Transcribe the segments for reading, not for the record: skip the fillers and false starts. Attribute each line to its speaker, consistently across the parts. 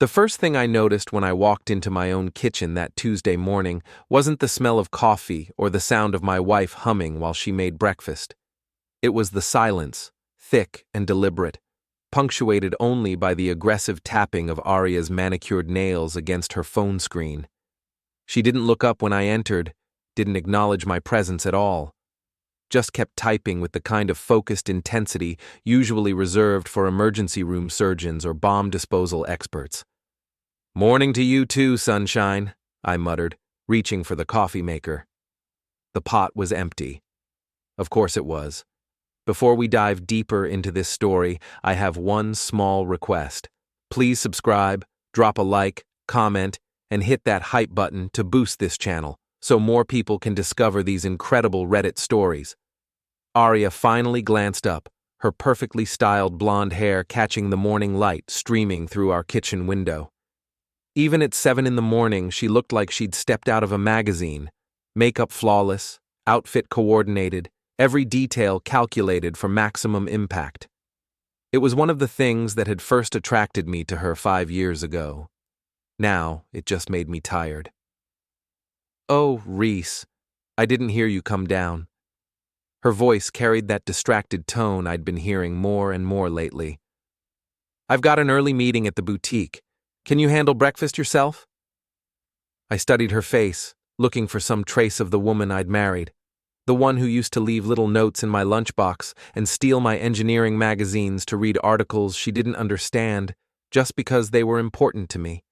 Speaker 1: The first thing I noticed when I walked into my own kitchen that Tuesday morning wasn't the smell of coffee or the sound of my wife humming while she made breakfast. It was the silence, thick and deliberate, punctuated only by the aggressive tapping of Aria's manicured nails against her phone screen. She didn't look up when I entered, didn't acknowledge my presence at all. Just kept typing with the kind of focused intensity usually reserved for emergency room surgeons or bomb disposal experts. "Morning to you too, sunshine," I muttered, reaching for the coffee maker. The pot was empty. Of course it was. Before we dive deeper into this story, I have one small request. Please subscribe, drop a like, comment, and hit that hype button to boost this channel so more people can discover these incredible Reddit stories. Aria finally glanced up, her perfectly styled blonde hair catching the morning light streaming through our kitchen window. Even at 7 in the morning, she looked like she'd stepped out of a magazine, makeup flawless, outfit coordinated, every detail calculated for maximum impact. It was one of the things that had first attracted me to her 5 years ago. Now, it just made me tired. "Oh, Reese, I didn't hear you come down." Her voice carried that distracted tone I'd been hearing more and more lately. "I've got an early meeting at the boutique. Can you handle breakfast yourself?" I studied her face, looking for some trace of the woman I'd married, the one who used to leave little notes in my lunchbox and steal my engineering magazines to read articles she didn't understand just because they were important to me.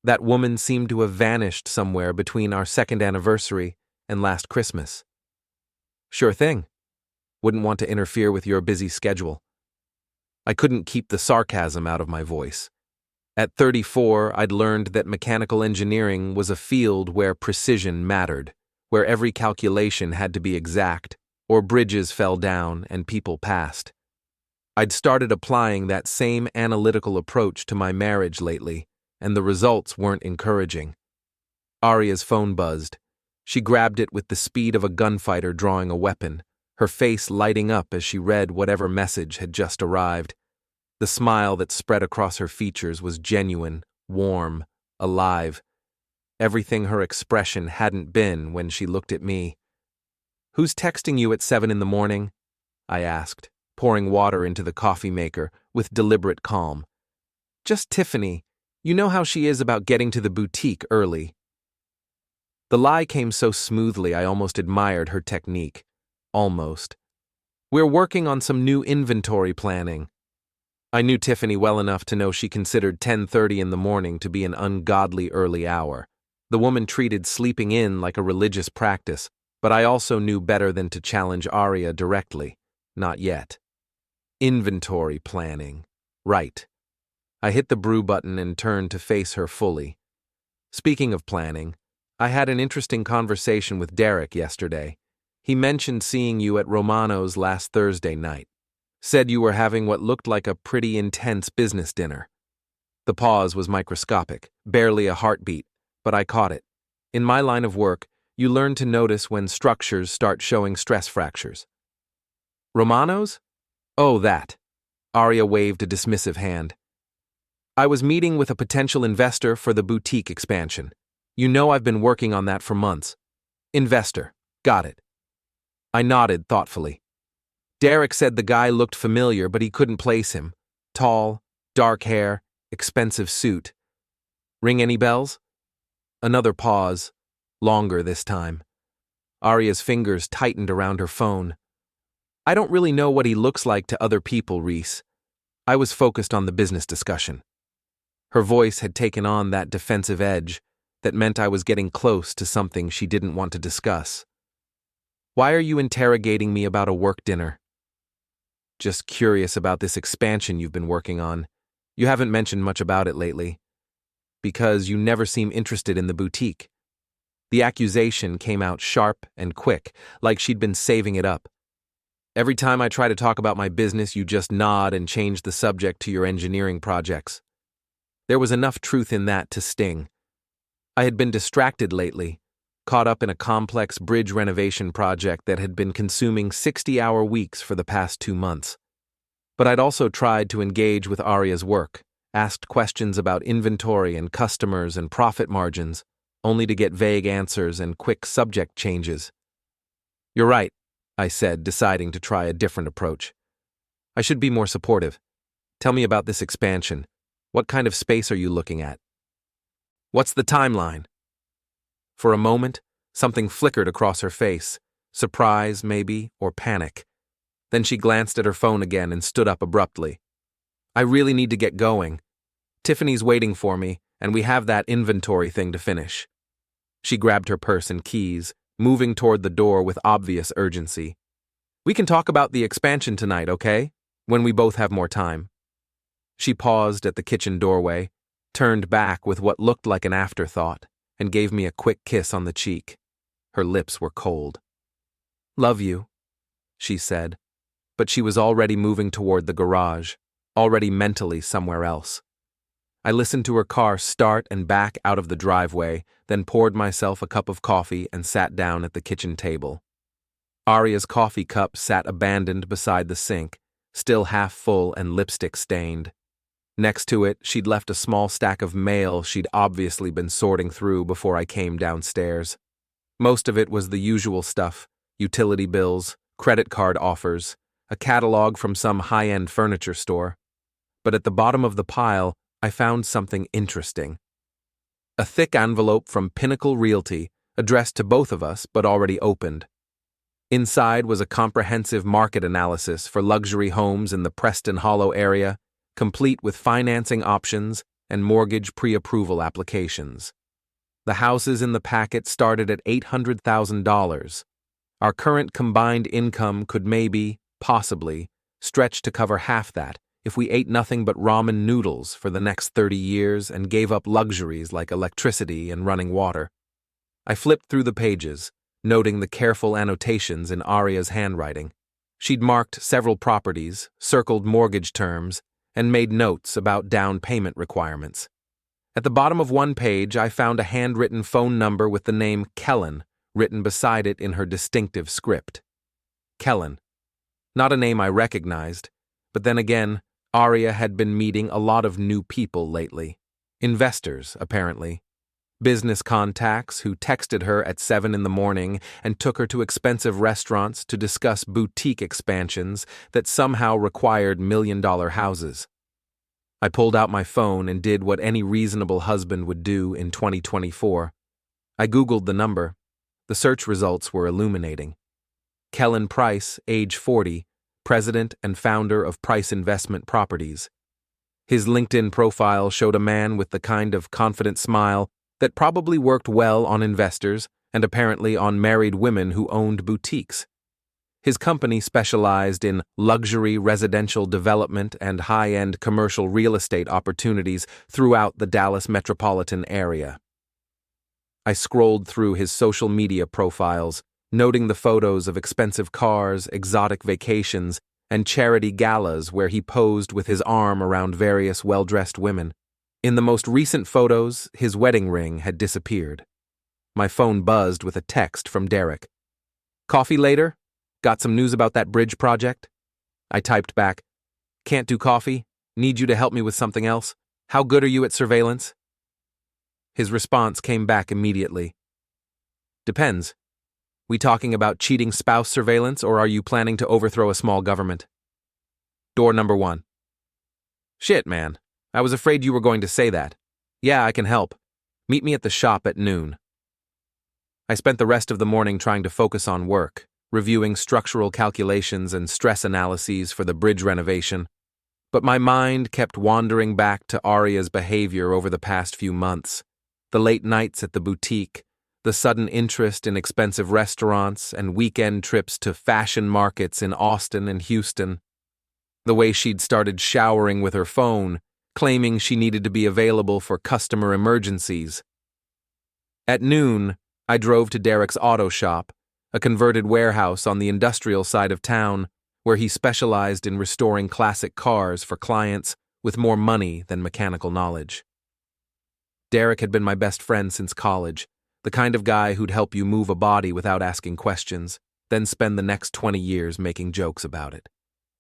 Speaker 1: That woman seemed to have vanished somewhere between our second anniversary and last Christmas. "Sure thing. Wouldn't want to interfere with your busy schedule." I couldn't keep the sarcasm out of my voice. At 34, I'd learned that mechanical engineering was a field where precision mattered, where every calculation had to be exact, or bridges fell down and people passed. I'd started applying that same analytical approach to my marriage lately, and the results weren't encouraging. Aria's phone buzzed. She grabbed it with the speed of a gunfighter drawing a weapon, her face lighting up as she read whatever message had just arrived. The smile that spread across her features was genuine, warm, alive. Everything her expression hadn't been when she looked at me. "Who's texting you at 7 in the morning?" I asked, pouring water into the coffee maker with deliberate calm. "Just Tiffany. You know how she is about getting to the boutique early." The lie came so smoothly I almost admired her technique. Almost. "We're working on some new inventory planning." I knew Tiffany well enough to know she considered 10:30 in the morning to be an ungodly early hour. The woman treated sleeping in like a religious practice, but I also knew better than to challenge Aria directly. Not yet. Inventory planning. Right. I hit the brew button and turned to face her fully. "Speaking of planning, I had an interesting conversation with Derek yesterday. He mentioned seeing you at Romano's last Thursday night. Said you were having what looked like a pretty intense business dinner." The pause was microscopic, barely a heartbeat, but I caught it. In my line of work, you learn to notice when structures start showing stress fractures. "Romano's? Oh, that." Aria waved a dismissive hand. "I was meeting with a potential investor for the boutique expansion. You know I've been working on that for months." "Investor. Got it." I nodded thoughtfully. Derek said the guy looked familiar, but he couldn't place him. Tall, dark hair, expensive suit. Ring any bells? Another pause, longer this time. Aria's fingers tightened around her phone. "I don't really know what he looks like to other people, Reese." I was focused on the business discussion. Her voice had taken on that defensive edge that meant I was getting close to something she didn't want to discuss. "Why are you interrogating me about a work dinner?" "Just curious about this expansion you've been working on. You haven't mentioned much about it lately." "Because you never seem interested in the boutique." The accusation came out sharp and quick, like she'd been saving it up. "Every time I try to talk about my business, you just nod and change the subject to your engineering projects." There was enough truth in that to sting. I had been distracted lately, caught up in a complex bridge renovation project that had been consuming 60-hour weeks for the past 2 months. But I'd also tried to engage with Aria's work, asked questions about inventory and customers and profit margins, only to get vague answers and quick subject changes. "You're right," I said, deciding to try a different approach. "I should be more supportive. Tell me about this expansion. What kind of space are you looking at? What's the timeline?" For a moment, something flickered across her face, surprise, maybe, or panic. Then she glanced at her phone again and stood up abruptly. "I really need to get going. Tiffany's waiting for me, and we have that inventory thing to finish." She grabbed her purse and keys, moving toward the door with obvious urgency. "We can talk about the expansion tonight, okay? When we both have more time." She paused at the kitchen doorway, turned back with what looked like an afterthought, and gave me a quick kiss on the cheek. Her lips were cold. "Love you," she said, but she was already moving toward the garage, already mentally somewhere else. I listened to her car start and back out of the driveway, then poured myself a cup of coffee and sat down at the kitchen table. Aria's coffee cup sat abandoned beside the sink, still half full and lipstick stained. Next to it, she'd left a small stack of mail she'd obviously been sorting through before I came downstairs. Most of it was the usual stuff: utility bills, credit card offers, a catalog from some high-end furniture store. But at the bottom of the pile, I found something interesting. A thick envelope from Pinnacle Realty, addressed to both of us but already opened. Inside was a comprehensive market analysis for luxury homes in the Preston Hollow area, complete with financing options and mortgage pre-approval applications. The houses in the packet started at $800,000. Our current combined income could maybe, possibly, stretch to cover half that if we ate nothing but ramen noodles for the next 30 years and gave up luxuries like electricity and running water. I flipped through the pages, noting the careful annotations in Aria's handwriting. She'd marked several properties, circled mortgage terms, and made notes about down payment requirements. At the bottom of one page, I found a handwritten phone number with the name Kellen written beside it in her distinctive script. Kellen. Not a name I recognized, but then again, Aria had been meeting a lot of new people lately. Investors, apparently. Business contacts who texted her at 7 in the morning and took her to expensive restaurants to discuss boutique expansions that somehow required million-dollar houses. I pulled out my phone and did what any reasonable husband would do in 2024. I Googled the number. The search results were illuminating. Kellen Price, age 40, president and founder of Price Investment Properties. His LinkedIn profile showed a man with the kind of confident smile that probably worked well on investors and apparently on married women who owned boutiques. His company specialized in luxury residential development and high-end commercial real estate opportunities throughout the Dallas metropolitan area. I scrolled through his social media profiles, noting the photos of expensive cars, exotic vacations, and charity galas where he posed with his arm around various well-dressed women. In the most recent photos, his wedding ring had disappeared. My phone buzzed with a text from Derek. "Coffee later? Got some news about that bridge project?" I typed back, "Can't do coffee. Need you to help me with something else. How good are you at surveillance?" His response came back immediately. "Depends. We talking about cheating spouse surveillance, or are you planning to overthrow a small government?" Door number 1. "Shit, man. I was afraid you were going to say that. Yeah, I can help. Meet me at the shop at noon." I spent the rest of the morning trying to focus on work, reviewing structural calculations and stress analyses for the bridge renovation, but my mind kept wandering back to Aria's behavior over the past few months, the late nights at the boutique, the sudden interest in expensive restaurants and weekend trips to fashion markets in Austin and Houston, the way she'd started showering with her phone, claiming she needed to be available for customer emergencies. At noon, I drove to Derek's auto shop, a converted warehouse on the industrial side of town, where he specialized in restoring classic cars for clients with more money than mechanical knowledge. Derek had been my best friend since college, the kind of guy who'd help you move a body without asking questions, then spend the next 20 years making jokes about it.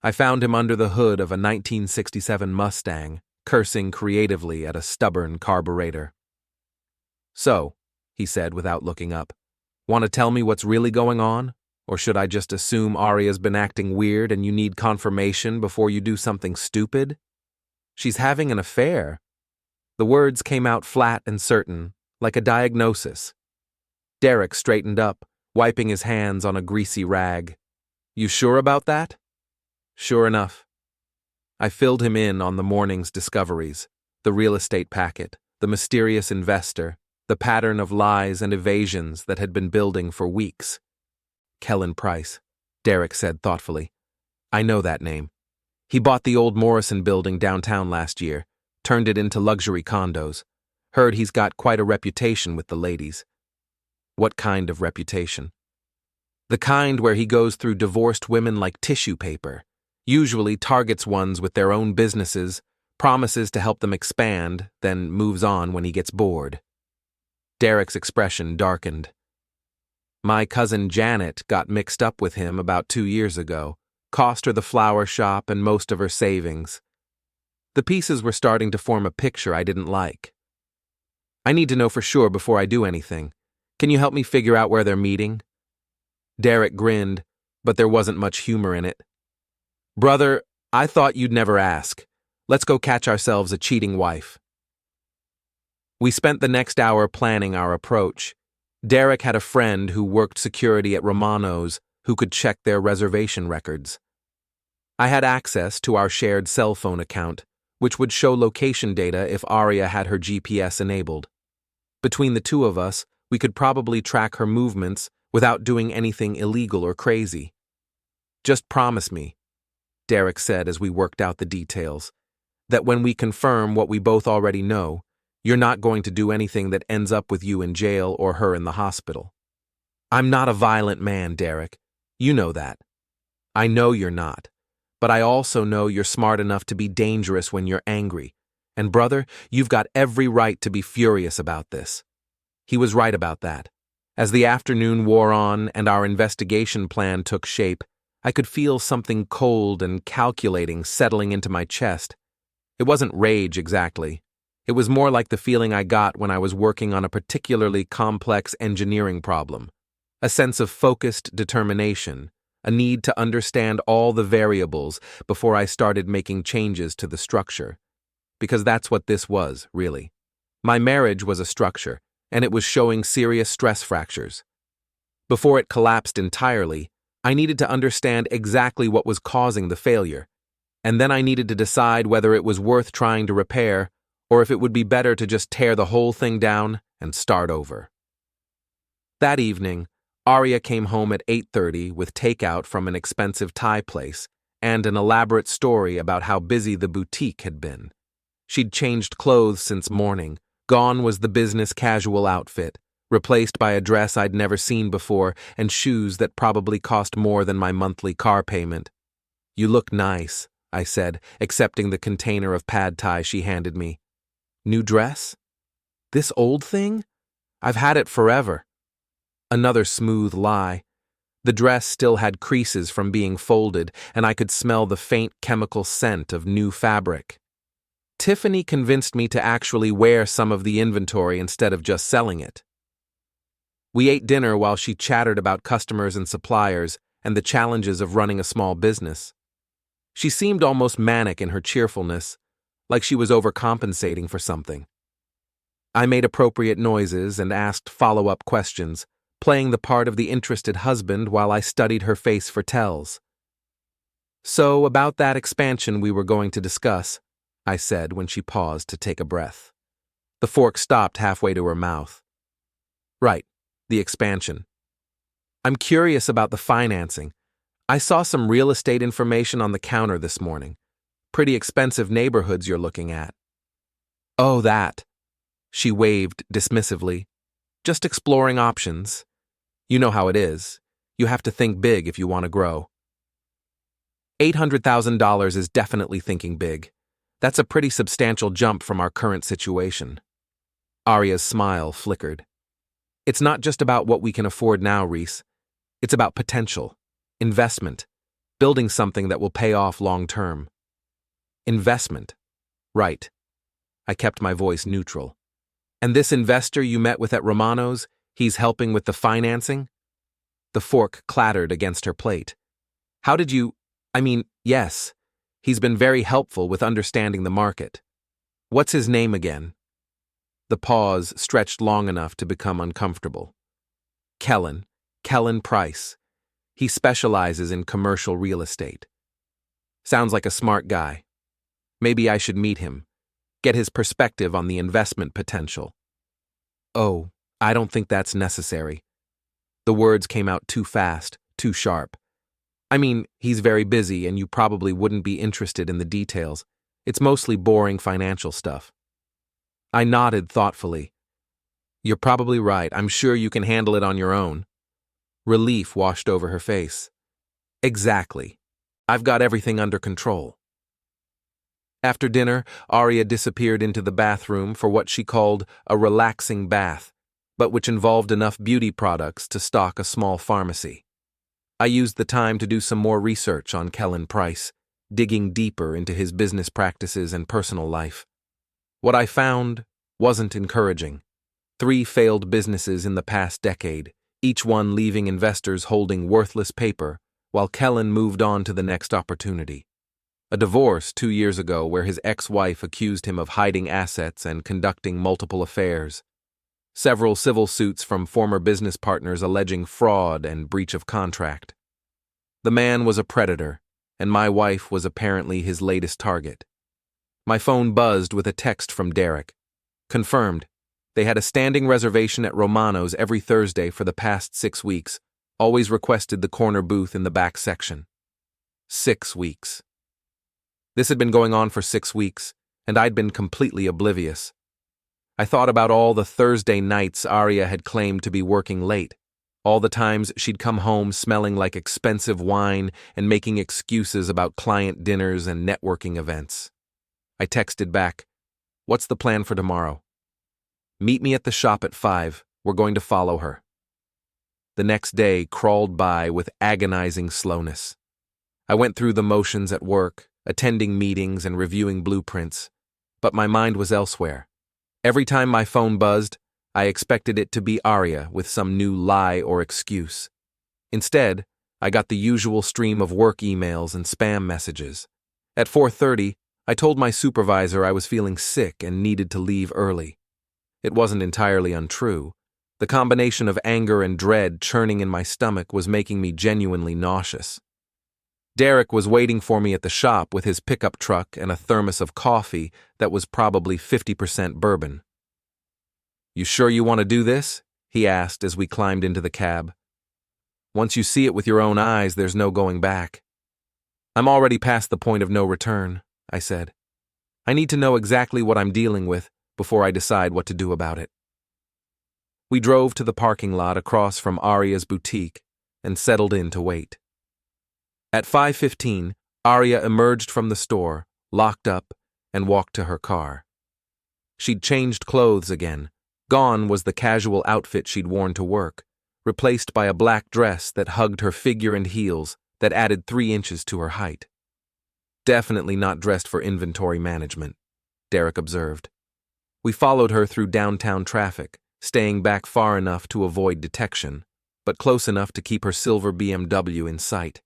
Speaker 1: I found him under the hood of a 1967 Mustang, cursing creatively at a stubborn carburetor. "So," he said without looking up, "want to tell me what's really going on? Or should I just assume Aria's been acting weird and you need confirmation before you do something stupid? She's having an affair." The words came out flat and certain, like a diagnosis. Derek straightened up, wiping his hands on a greasy rag. "You sure about that?" "Sure enough." I filled him in on the morning's discoveries, the real estate packet, the mysterious investor, the pattern of lies and evasions that had been building for weeks. "Kellen Price," Derek said thoughtfully. "I know that name. He bought the old Morrison building downtown last year, turned it into luxury condos. Heard he's got quite a reputation with the ladies." "What kind of reputation?" "The kind where he goes through divorced women like tissue paper, usually targets ones with their own businesses, promises to help them expand, then moves on when he gets bored." Derek's expression darkened. "My cousin Janet got mixed up with him about 2 years ago, cost her the flower shop and most of her savings. The pieces were starting to form a picture I didn't like. I need to know for sure before I do anything. Can you help me figure out where they're meeting?" Derek grinned, but there wasn't much humor in it. "Brother, I thought you'd never ask. Let's go catch ourselves a cheating wife." We spent the next hour planning our approach. Derek had a friend who worked security at Romano's who could check their reservation records. I had access to our shared cell phone account, which would show location data if Aria had her GPS enabled. Between the two of us, we could probably track her movements without doing anything illegal or crazy. "Just promise me," Derek said as we worked out the details, "that when we confirm what we both already know, you're not going to do anything that ends up with you in jail or her in the hospital." "I'm not a violent man, Derek. You know that." "I know you're not, but I also know you're smart enough to be dangerous when you're angry. And brother, you've got every right to be furious about this." He was right about that. As the afternoon wore on and our investigation plan took shape, I could feel something cold and calculating settling into my chest. It wasn't rage exactly. It was more like the feeling I got when I was working on a particularly complex engineering problem. A sense of focused determination, a need to understand all the variables before I started making changes to the structure. Because that's what this was, really. My marriage was a structure, and it was showing serious stress fractures. Before it collapsed entirely, I needed to understand exactly what was causing the failure, and then I needed to decide whether it was worth trying to repair or if it would be better to just tear the whole thing down and start over. That evening, Aria came home at 8:30 with takeout from an expensive Thai place and an elaborate story about how busy the boutique had been. She'd changed clothes since morning. Gone was the business casual outfit, replaced by a dress I'd never seen before and shoes that probably cost more than my monthly car payment. "You look nice," I said, accepting the container of pad thai she handed me. "New dress? This old thing? I've had it forever." Another smooth lie. The dress still had creases from being folded, and I could smell the faint chemical scent of new fabric. Tiffany convinced me to actually wear some of the inventory instead of just selling it. We ate dinner while she chattered about customers and suppliers and the challenges of running a small business. She seemed almost manic in her cheerfulness, like she was overcompensating for something. I made appropriate noises and asked follow-up questions, playing the part of the interested husband while I studied her face for tells. "So, about that expansion we were going to discuss," I said when she paused to take a breath. The fork stopped halfway to her mouth. "Right, the expansion. I'm curious about the financing. I saw some real estate information on the counter this morning. Pretty expensive neighborhoods you're looking at." "Oh, that." She waved dismissively. "Just exploring options. You know how it is. You have to think big if you want to grow." $800,000 is definitely thinking big. That's a pretty substantial jump from our current situation. Aria's smile flickered. "It's not just about what we can afford now, Reese. It's about potential, investment, building something that will pay off long term." "Investment. Right. I kept my voice neutral. And this investor you met with at Romano's, he's helping with the financing? The fork clattered against her plate. How did you… yes. He's been very helpful with understanding the market. What's his name again? The pause stretched long enough to become uncomfortable. Kellen Price. He specializes in commercial real estate. Sounds like a smart guy. Maybe I should meet him, get his perspective on the investment potential. Oh, I don't think that's necessary. The words came out too fast, too sharp. He's very busy and you probably wouldn't be interested in the details. It's mostly boring financial stuff. I nodded thoughtfully. You're probably right. I'm sure you can handle it on your own. Relief washed over her face. Exactly. I've got everything under control. After dinner, Aria disappeared into the bathroom for what she called a relaxing bath, but which involved enough beauty products to stock a small pharmacy. I used the time to do some more research on Kellen Price, digging deeper into his business practices and personal life. What I found wasn't encouraging. 3 failed businesses in the past decade, each one leaving investors holding worthless paper, while Kellen moved on to the next opportunity. A divorce 2 years ago where his ex-wife accused him of hiding assets and conducting multiple affairs. Several civil suits from former business partners alleging fraud and breach of contract. The man was a predator, and my wife was apparently his latest target. My phone buzzed with a text from Derek. Confirmed. They had a standing reservation at Romano's every Thursday for the past 6 weeks, always requested the corner booth in the back section. 6 weeks. This had been going on for 6 weeks, and I'd been completely oblivious. I thought about all the Thursday nights Aria had claimed to be working late, all the times she'd come home smelling like expensive wine and making excuses about client dinners and networking events. I texted back, "What's the plan for tomorrow?" "Meet me at the shop at 5. We're going to follow her." The next day crawled by with agonizing slowness. I went through the motions at work, attending meetings and reviewing blueprints, but my mind was elsewhere. Every time my phone buzzed, I expected it to be Aria with some new lie or excuse. Instead, I got the usual stream of work emails and spam messages. At 4:30, I told my supervisor I was feeling sick and needed to leave early. It wasn't entirely untrue. The combination of anger and dread churning in my stomach was making me genuinely nauseous. Derek was waiting for me at the shop with his pickup truck and a thermos of coffee that was probably 50% bourbon. "You sure you want to do this?" he asked as we climbed into the cab. "Once you see it with your own eyes, there's no going back." "I'm already past the point of no return," I said. "I need to know exactly what I'm dealing with before I decide what to do about it." We drove to the parking lot across from Aria's boutique and settled in to wait. At 5:15, Aria emerged from the store, locked up, and walked to her car. She'd changed clothes again. Gone was the casual outfit she'd worn to work, replaced by a black dress that hugged her figure and heels that added 3 inches to her height. "Definitely not dressed for inventory management," Derek observed. We followed her through downtown traffic, staying back far enough to avoid detection, but close enough to keep her silver BMW in sight.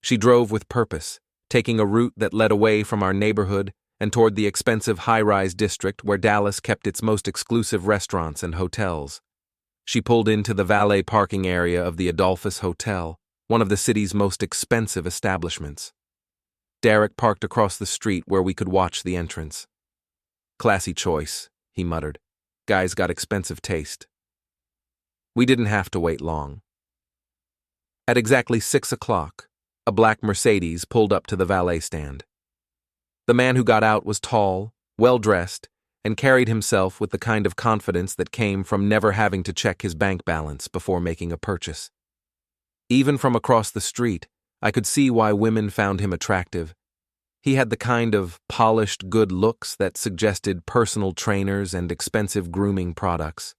Speaker 1: She drove with purpose, taking a route that led away from our neighborhood and toward the expensive high-rise district where Dallas kept its most exclusive restaurants and hotels. She pulled into the valet parking area of the Adolphus Hotel, one of the city's most expensive establishments. Derek parked across the street where we could watch the entrance. "Classy choice," he muttered. "Guy's got expensive taste." We didn't have to wait long. At exactly 6 o'clock, a black Mercedes pulled up to the valet stand. The man who got out was tall, well-dressed, and carried himself with the kind of confidence that came from never having to check his bank balance before making a purchase. Even from across the street, I could see why women found him attractive. He had the kind of polished good looks that suggested personal trainers and expensive grooming products.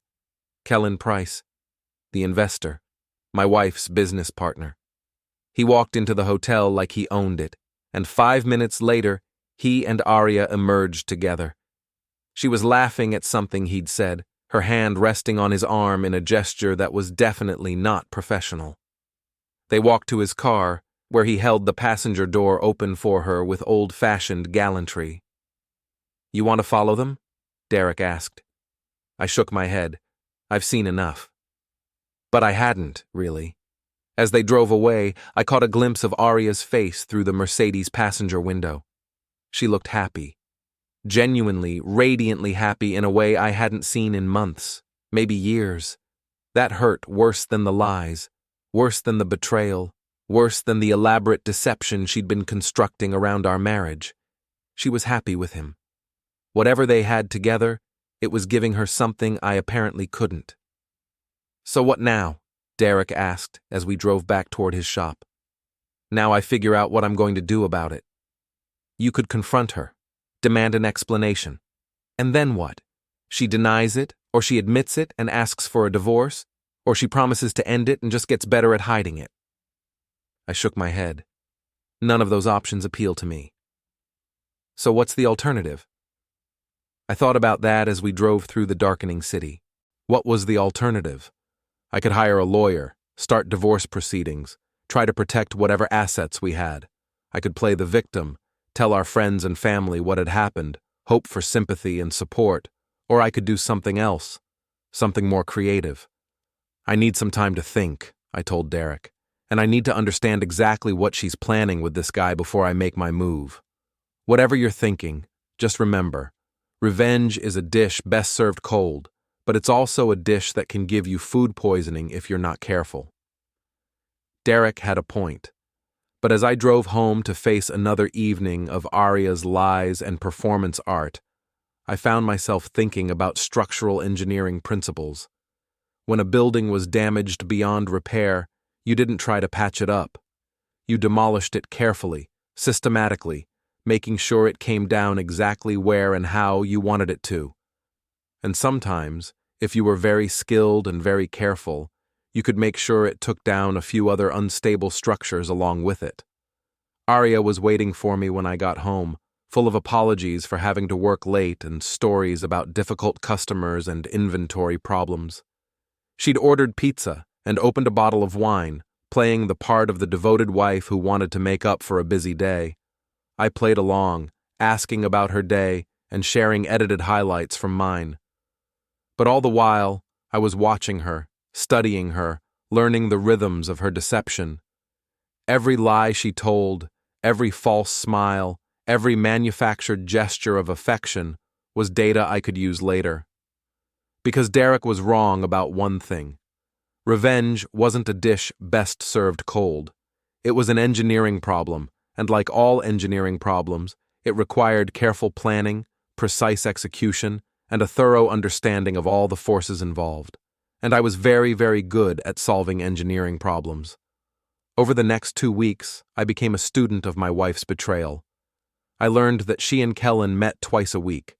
Speaker 1: Kellen Price, the investor, my wife's business partner. He walked into the hotel like he owned it, and 5 minutes later, he and Aria emerged together. She was laughing at something he'd said, her hand resting on his arm in a gesture that was definitely not professional. They walked to his car, where he held the passenger door open for her with old-fashioned gallantry. "You want to follow them?" Derek asked. I shook my head. I've seen enough. But I hadn't, really. As they drove away, I caught a glimpse of Aria's face through the Mercedes passenger window. She looked happy. Genuinely, radiantly happy in a way I hadn't seen in months, maybe years. That hurt worse than the lies, worse than the betrayal, worse than the elaborate deception she'd been constructing around our marriage. She was happy with him. Whatever they had together, it was giving her something I apparently couldn't. "So what now?" Derek asked as we drove back toward his shop. "Now I figure out what I'm going to do about it." "You could confront her, demand an explanation. And then what? She denies it, or she admits it and asks for a divorce, or she promises to end it and just gets better at hiding it." I shook my head. None of those options appeal to me. "So what's the alternative?" I thought about that as we drove through the darkening city. What was the alternative? I could hire a lawyer, start divorce proceedings, try to protect whatever assets we had. I could play the victim, tell our friends and family what had happened, hope for sympathy and support, or I could do something else, something more creative. "I need some time to think," I told Derek, "and I need to understand exactly what she's planning with this guy before I make my move. Whatever you're thinking, just remember, revenge is a dish best served cold, but it's also a dish that can give you food poisoning if you're not careful." Derek had a point. But as I drove home to face another evening of Aria's lies and performance art, I found myself thinking about structural engineering principles. When a building was damaged beyond repair, you didn't try to patch it up. You demolished it carefully, systematically, making sure it came down exactly where and how you wanted it to. And sometimes, if you were very skilled and very careful, you could make sure it took down a few other unstable structures along with it. Aria was waiting for me when I got home, full of apologies for having to work late and stories about difficult customers and inventory problems. She'd ordered pizza and opened a bottle of wine, playing the part of the devoted wife who wanted to make up for a busy day. I played along, asking about her day and sharing edited highlights from mine. But all the while, I was watching her, studying her, learning the rhythms of her deception. Every lie she told, every false smile, every manufactured gesture of affection was data I could use later. Because Derek was wrong about one thing. Revenge wasn't a dish best served cold. It was an engineering problem, and like all engineering problems, it required careful planning, precise execution, and a thorough understanding of all the forces involved. And I was very, very good at solving engineering problems. Over the next 2 weeks, I became a student of my wife's betrayal. I learned that she and Kellen met twice a week.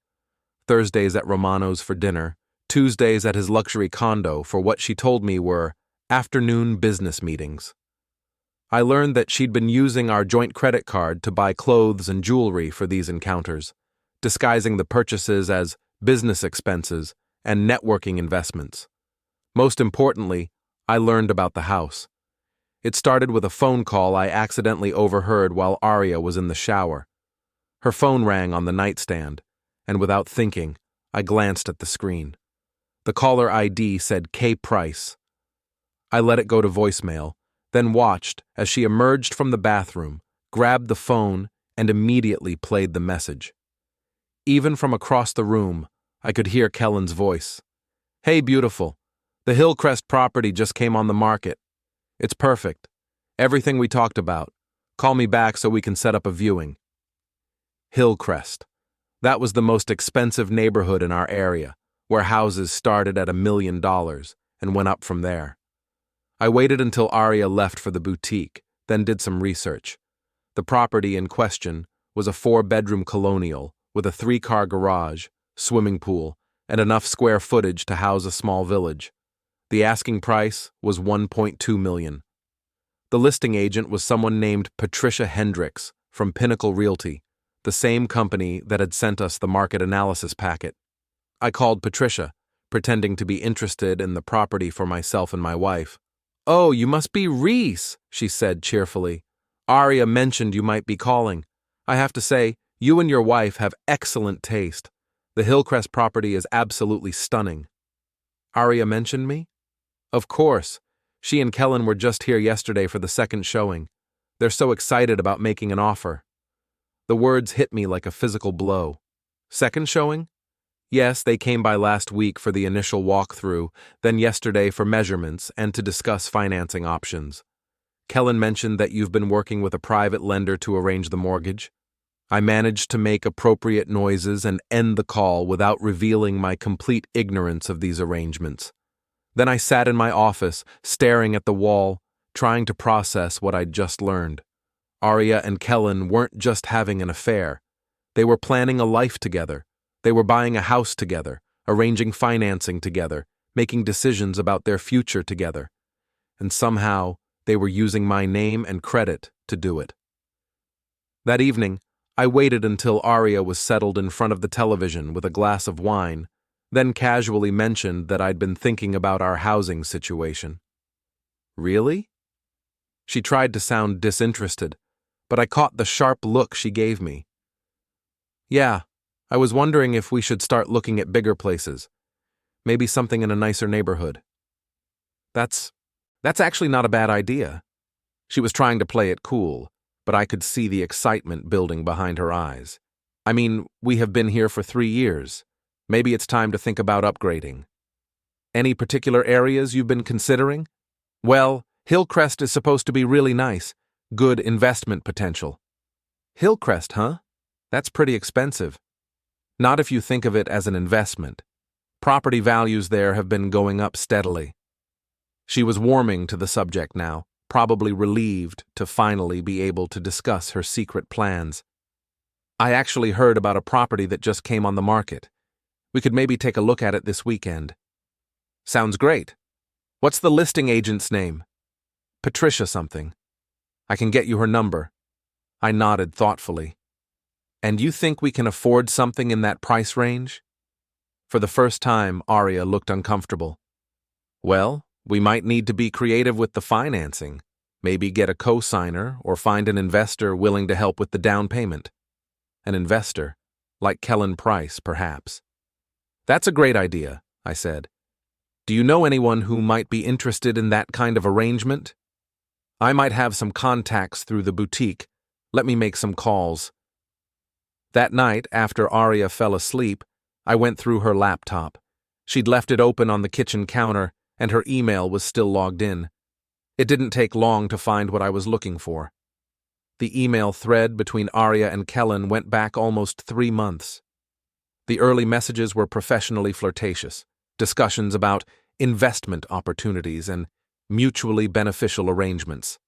Speaker 1: Thursdays at Romano's for dinner, Tuesdays at his luxury condo for what she told me were afternoon business meetings. I learned that she'd been using our joint credit card to buy clothes and jewelry for these encounters, disguising the purchases as business expenses and networking investments. Most importantly, I learned about the house. It started with a phone call I accidentally overheard while Aria was in the shower. Her phone rang on the nightstand, and without thinking, I glanced at the screen. The caller ID said K. Price. I let it go to voicemail, then watched as she emerged from the bathroom, grabbed the phone, and immediately played the message. Even from across the room, I could hear Kellen's voice. "Hey, beautiful. The Hillcrest property just came on the market. It's perfect. Everything we talked about. Call me back so we can set up a viewing." Hillcrest. That was the most expensive neighborhood in our area, where houses started at $1 million and went up from there. I waited until Aria left for the boutique, then did some research. The property in question was a 4-bedroom colonial with a 3-car garage, swimming pool, and enough square footage to house a small village. The asking price was $1.2 million. The listing agent was someone named Patricia Hendricks from Pinnacle Realty, the same company that had sent us the market analysis packet. I called Patricia, pretending to be interested in the property for myself and my wife. "Oh, you must be Reese," she said cheerfully. "Aria mentioned you might be calling. I have to say, you and your wife have excellent taste. The Hillcrest property is absolutely stunning." Aria mentioned me? Of course. She and Kellen were just here yesterday for the second showing. They're so excited about making an offer. The words hit me like a physical blow. Second showing? Yes, they came by last week for the initial walkthrough, then yesterday for measurements and to discuss financing options. Kellen mentioned that you've been working with a private lender to arrange the mortgage. I managed to make appropriate noises and end the call without revealing my complete ignorance of these arrangements. Then I sat in my office, staring at the wall, trying to process what I'd just learned. Aria and Kellen weren't just having an affair. They were planning a life together. They were buying a house together, arranging financing together, making decisions about their future together. And somehow, they were using my name and credit to do it. That evening, I waited until Aria was settled in front of the television with a glass of wine, then casually mentioned that I'd been thinking about our housing situation. Really? She tried to sound disinterested, but I caught the sharp look she gave me. Yeah, I was wondering if we should start looking at bigger places. Maybe something in a nicer neighborhood. That's actually not a bad idea. She was trying to play it cool, but I could see the excitement building behind her eyes. I mean, we have been here for 3 years. Maybe it's time to think about upgrading. Any particular areas you've been considering? Well, Hillcrest is supposed to be really nice. Good investment potential. Hillcrest, huh? That's pretty expensive. Not if you think of it as an investment. Property values there have been going up steadily. She was warming to the subject now, probably relieved to finally be able to discuss her secret plans. I actually heard about a property that just came on the market. We could maybe take a look at it this weekend. Sounds great. What's the listing agent's name? Patricia something. I can get you her number. I nodded thoughtfully. And you think we can afford something in that price range? For the first time, Aria looked uncomfortable. Well, we might need to be creative with the financing. Maybe get a co-signer or find an investor willing to help with the down payment. An investor, like Kellen Price, perhaps. That's a great idea, I said. Do you know anyone who might be interested in that kind of arrangement? I might have some contacts through the boutique. Let me make some calls. That night, after Aria fell asleep, I went through her laptop. She'd left it open on the kitchen counter, and her email was still logged in. It didn't take long to find what I was looking for. The email thread between Aria and Kellen went back almost 3 months. The early messages were professionally flirtatious, discussions about investment opportunities and mutually beneficial arrangements.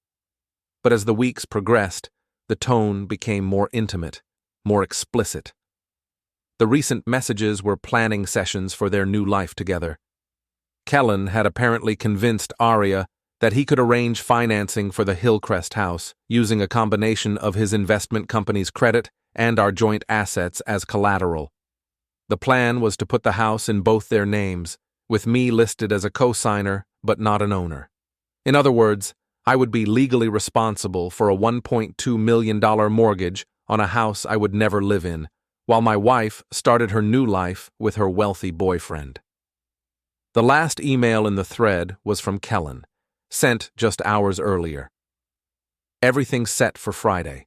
Speaker 1: But as the weeks progressed, the tone became more intimate, more explicit. The recent messages were planning sessions for their new life together. Kellen had apparently convinced Aria that he could arrange financing for the Hillcrest house using a combination of his investment company's credit and our joint assets as collateral. The plan was to put the house in both their names, with me listed as a co-signer but not an owner. In other words, I would be legally responsible for a $1.2 million mortgage on a house I would never live in, while my wife started her new life with her wealthy boyfriend. The last email in the thread was from Kellen, sent just hours earlier. Everything's set for Friday.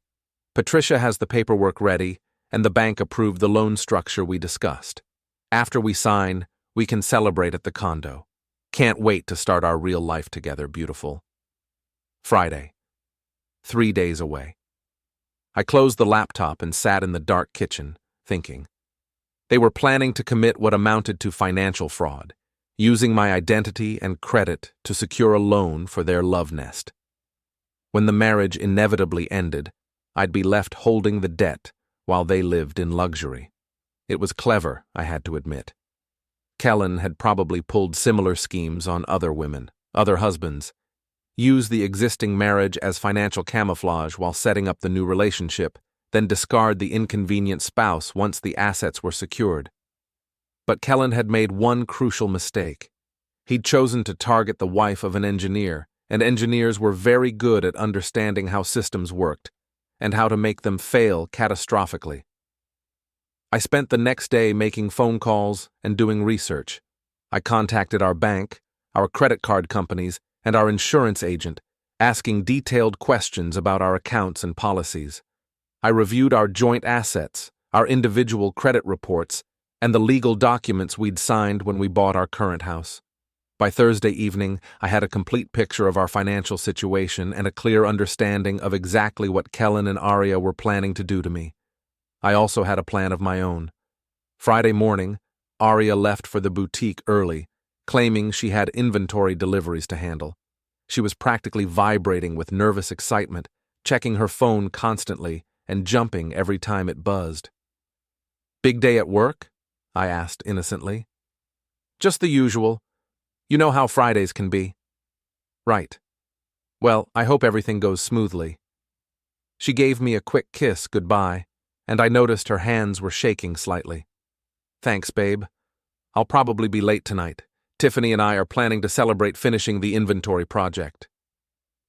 Speaker 1: Patricia has the paperwork ready, and the bank approved the loan structure we discussed. After we sign, we can celebrate at the condo. Can't wait to start our real life together, beautiful. Friday. 3 days away. I closed the laptop and sat in the dark kitchen, thinking. They were planning to commit what amounted to financial fraud, using my identity and credit to secure a loan for their love nest. When the marriage inevitably ended, I'd be left holding the debt while they lived in luxury. It was clever, I had to admit. Kellen had probably pulled similar schemes on other women, other husbands, used the existing marriage as financial camouflage while setting up the new relationship, then discard the inconvenient spouse once the assets were secured. But Kellen had made one crucial mistake. He'd chosen to target the wife of an engineer, and engineers were very good at understanding how systems worked and how to make them fail catastrophically. I spent the next day making phone calls and doing research. I contacted our bank, our credit card companies, and our insurance agent, asking detailed questions about our accounts and policies. I reviewed our joint assets, our individual credit reports, and the legal documents we'd signed when we bought our current house. By Thursday evening, I had a complete picture of our financial situation and a clear understanding of exactly what Kellen and Aria were planning to do to me. I also had a plan of my own. Friday morning, Aria left for the boutique early, claiming she had inventory deliveries to handle. She was practically vibrating with nervous excitement, checking her phone constantly and jumping every time it buzzed. "Big day at work?" I asked innocently. "Just the usual. You know how Fridays can be." "Right. Well, I hope everything goes smoothly." She gave me a quick kiss goodbye, and I noticed her hands were shaking slightly. "Thanks, babe. I'll probably be late tonight. Tiffany and I are planning to celebrate finishing the inventory project."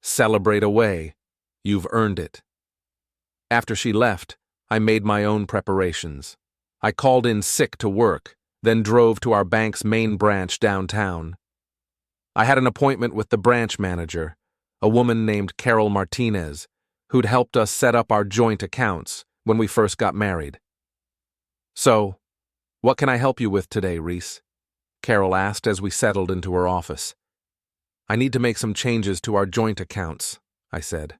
Speaker 1: "Celebrate away. You've earned it." After she left, I made my own preparations. I called in sick to work, then drove to our bank's main branch downtown. I had an appointment with the branch manager, a woman named Carol Martinez, who'd helped us set up our joint accounts when we first got married. "So, what can I help you with today, Reese?" Carol asked as we settled into her office. "I need to make some changes to our joint accounts," I said.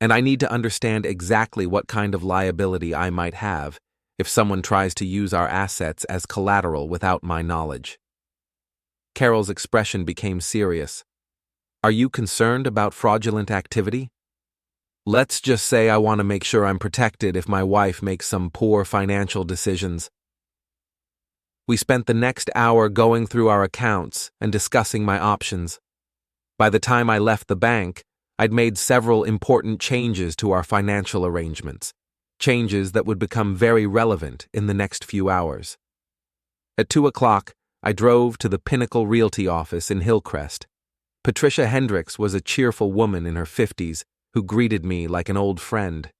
Speaker 1: "And I need to understand exactly what kind of liability I might have if someone tries to use our assets as collateral without my knowledge." Carol's expression became serious. "Are you concerned about fraudulent activity?" "Let's just say I want to make sure I'm protected if my wife makes some poor financial decisions." We spent the next hour going through our accounts and discussing my options. By the time I left the bank, I'd made several important changes to our financial arrangements, changes that would become very relevant in the next few hours. At 2 o'clock, I drove to the Pinnacle Realty office in Hillcrest. Patricia Hendricks was a cheerful woman in her 50s who greeted me like an old friend.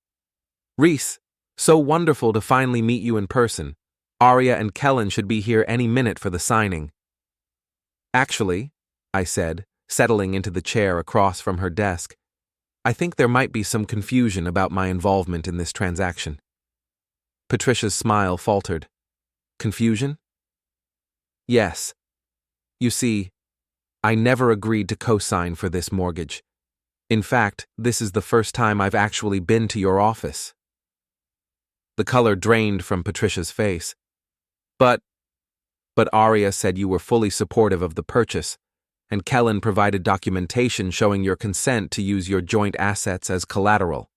Speaker 1: "Reese, so wonderful to finally meet you in person. Aria and Kellen should be here any minute for the signing." "Actually," I said, settling into the chair across from her desk, "I think there might be some confusion about my involvement in this transaction." Patricia's smile faltered. "Confusion?" "Yes. You see, I never agreed to co-sign for this mortgage. In fact, this is the first time I've actually been to your office." The color drained from Patricia's face. But Aria said you were fully supportive of the purchase, and Kellen provided documentation showing your consent to use your joint assets as collateral."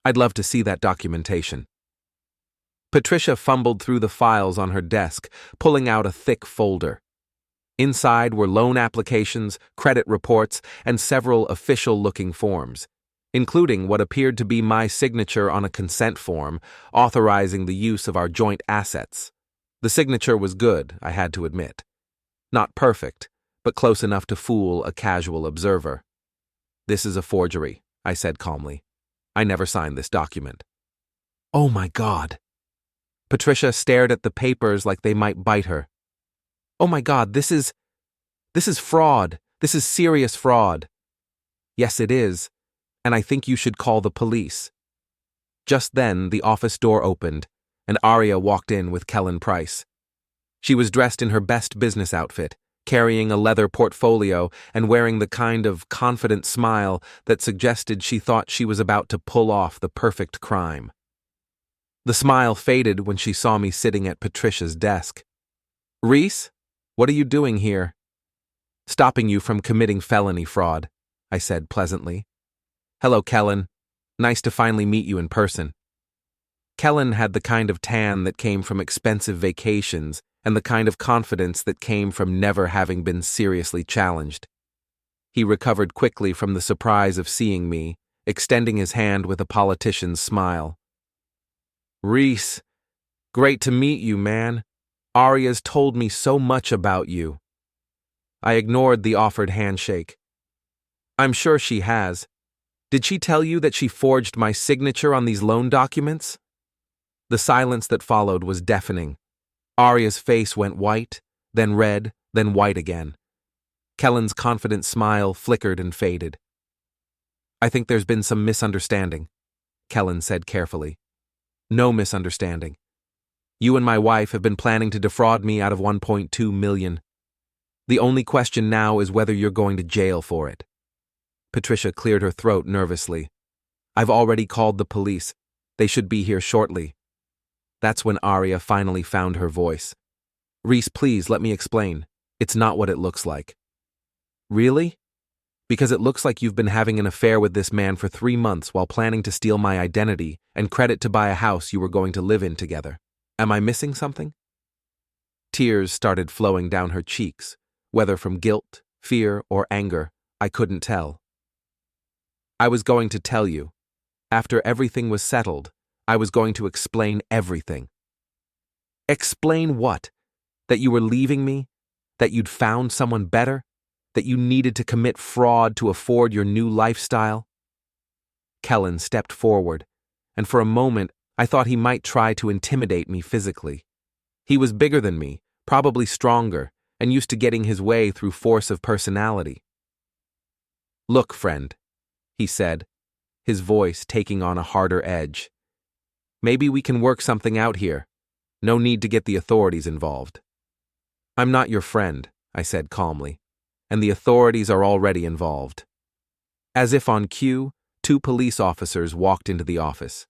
Speaker 1: "I'd love to see that documentation." Patricia fumbled through the files on her desk, pulling out a thick folder. Inside were loan applications, credit reports, and several official-looking forms, including what appeared to be my signature on a consent form authorizing the use of our joint assets. The signature was good, I had to admit. Not perfect, but close enough to fool a casual observer. "This is a forgery," I said calmly. "I never signed this document." "Oh my God." Patricia stared at the papers like they might bite her. "Oh my God, this is fraud. This is serious fraud." "Yes, it is, and I think you should call the police." Just then, the office door opened, and Aria walked in with Kellen Price. She was dressed in her best business outfit, carrying a leather portfolio and wearing the kind of confident smile that suggested she thought she was about to pull off the perfect crime. The smile faded when she saw me sitting at Patricia's desk. "Reese, what are you doing here?" "Stopping you from committing felony fraud," I said pleasantly. "Hello, Kellen. Nice to finally meet you in person." Kellen had the kind of tan that came from expensive vacations and the kind of confidence that came from never having been seriously challenged. He recovered quickly from the surprise of seeing me, extending his hand with a politician's smile. "Reese, great to meet you, man. Aria's told me so much about you. I ignored the offered handshake. I'm sure she has. Did she tell you that she forged my signature on these loan documents? The silence that followed was deafening. Aria's face went white, then red, then white again. Kellen's confident smile flickered and faded. I think there's been some misunderstanding, Kellen said carefully. No misunderstanding. You and my wife have been planning to defraud me out of $1.2 million. The only question now is whether you're going to jail for it. Patricia cleared her throat nervously. I've already called the police. They should be here shortly. That's when Aria finally found her voice. Reese, please let me explain. It's not what it looks like. Really? Because it looks like you've been having an affair with this man for 3 months while planning to steal my identity and credit to buy a house you were going to live in together. Am I missing something? Tears started flowing down her cheeks, whether from guilt, fear, or anger, I couldn't tell. I was going to tell you. After everything was settled, I was going to explain everything. Explain what? That you were leaving me? That you'd found someone better? That you needed to commit fraud to afford your new lifestyle? Kellen stepped forward, and for a moment I thought he might try to intimidate me physically. He was bigger than me, probably stronger, and used to getting his way through force of personality. Look, friend, he said, his voice taking on a harder edge. Maybe we can work something out here. No need to get the authorities involved. I'm not your friend, I said calmly, and the authorities are already involved. As if on cue, 2 police officers walked into the office.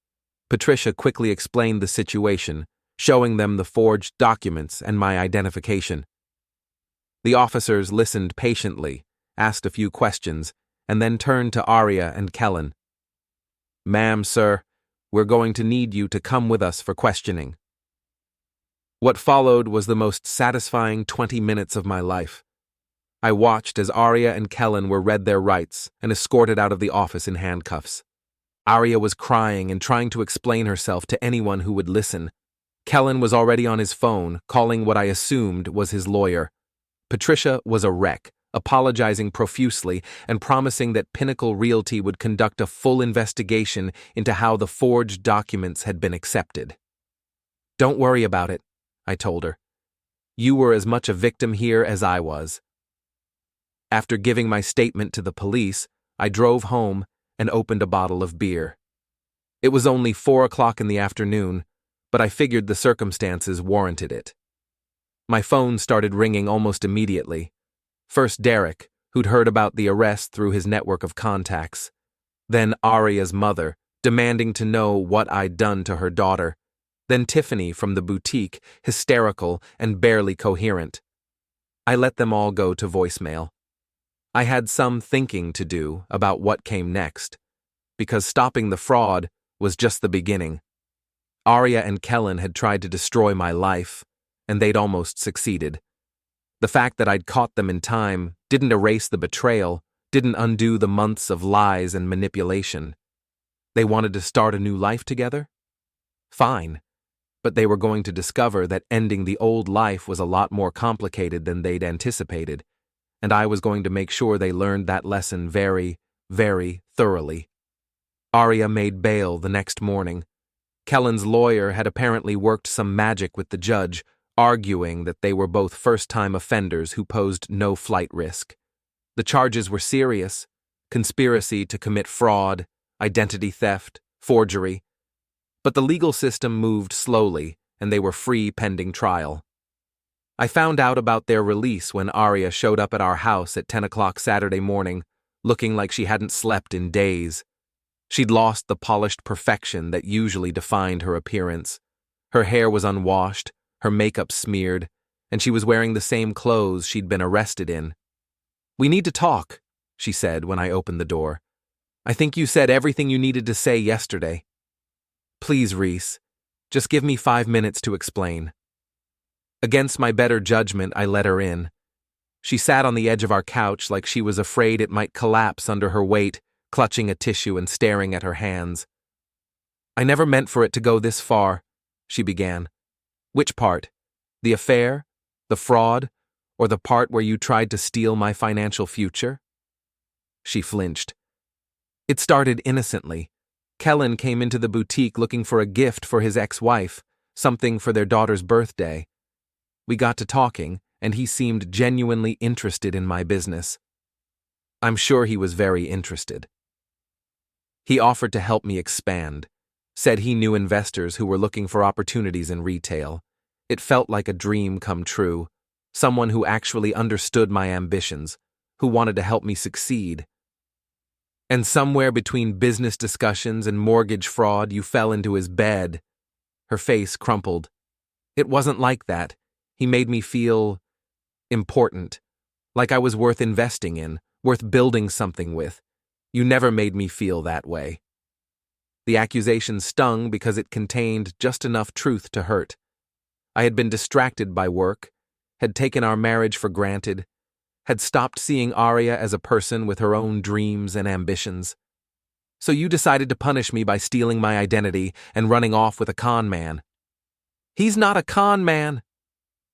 Speaker 1: Patricia quickly explained the situation, showing them the forged documents and my identification. The officers listened patiently, asked a few questions, and then turned to Aria and Kellen. Ma'am, sir, we're going to need you to come with us for questioning. What followed was the most satisfying 20 minutes of my life. I watched as Aria and Kellen were read their rights and escorted out of the office in handcuffs. Aria was crying and trying to explain herself to anyone who would listen. Kellen was already on his phone, calling what I assumed was his lawyer. Patricia was a wreck, apologizing profusely and promising that Pinnacle Realty would conduct a full investigation into how the forged documents had been accepted. Don't worry about it, I told her. You were as much a victim here as I was. After giving my statement to the police, I drove home and opened a bottle of beer. It was only 4 o'clock in the afternoon, but I figured the circumstances warranted it. My phone started ringing almost immediately. First Derek, who'd heard about the arrest through his network of contacts. Then Aria's mother, demanding to know what I'd done to her daughter. Then Tiffany from the boutique, hysterical and barely coherent. I let them all go to voicemail. I had some thinking to do about what came next, because stopping the fraud was just the beginning. Aria and Kellen had tried to destroy my life, and they'd almost succeeded. The fact that I'd caught them in time didn't erase the betrayal, didn't undo the months of lies and manipulation. They wanted to start a new life together? Fine, but they were going to discover that ending the old life was a lot more complicated than they'd anticipated, and I was going to make sure they learned that lesson very, very thoroughly. Aria made bail the next morning. Kellen's lawyer had apparently worked some magic with the judge, arguing that they were both first-time offenders who posed no flight risk. The charges were serious: conspiracy to commit fraud, identity theft, forgery. But the legal system moved slowly, and they were free pending trial. I found out about their release when Aria showed up at our house at 10 o'clock Saturday morning, looking like she hadn't slept in days. She'd lost the polished perfection that usually defined her appearance. Her hair was unwashed, her makeup smeared, and she was wearing the same clothes she'd been arrested in. "We need to talk," she said when I opened the door. "I think you said everything you needed to say yesterday." "Please, Reese, just give me 5 minutes to explain." Against my better judgment, I let her in. She sat on the edge of our couch like she was afraid it might collapse under her weight, clutching a tissue and staring at her hands. "I never meant for it to go this far," she began. "Which part? The affair? The fraud? Or the part where you tried to steal my financial future? She flinched. It started innocently. Kellen came into the boutique looking for a gift for his ex-wife, something for their daughter's birthday. We got to talking, and he seemed genuinely interested in my business. I'm sure he was very interested. He offered to help me expand, said he knew investors who were looking for opportunities in retail. It felt like a dream come true, someone who actually understood my ambitions, who wanted to help me succeed. And somewhere between business discussions and mortgage fraud, you fell into his bed. Her face crumpled. It wasn't like that. He made me feel important, like I was worth investing in, worth building something with. You never made me feel that way. The accusation stung because it contained just enough truth to hurt. I had been distracted by work, had taken our marriage for granted, had stopped seeing Aria as a person with her own dreams and ambitions. So you decided to punish me by stealing my identity and running off with a con man. He's not a con man.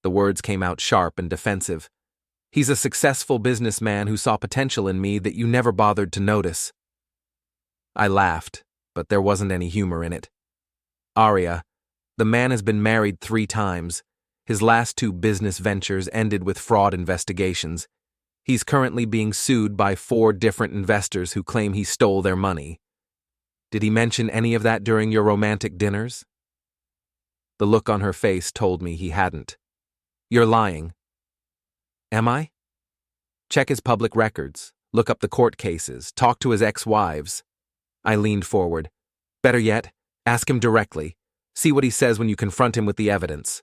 Speaker 1: The words came out sharp and defensive. He's a successful businessman who saw potential in me that you never bothered to notice. I laughed, but there wasn't any humor in it. Aria, the man has been married 3 times. His last 2 business ventures ended with fraud investigations. He's currently being sued by 4 different investors who claim he stole their money. Did he mention any of that during your romantic dinners? The look on her face told me he hadn't. You're lying. Am I? Check his public records, look up the court cases, talk to his ex-wives. I leaned forward. Better yet, ask him directly. See what he says when you confront him with the evidence.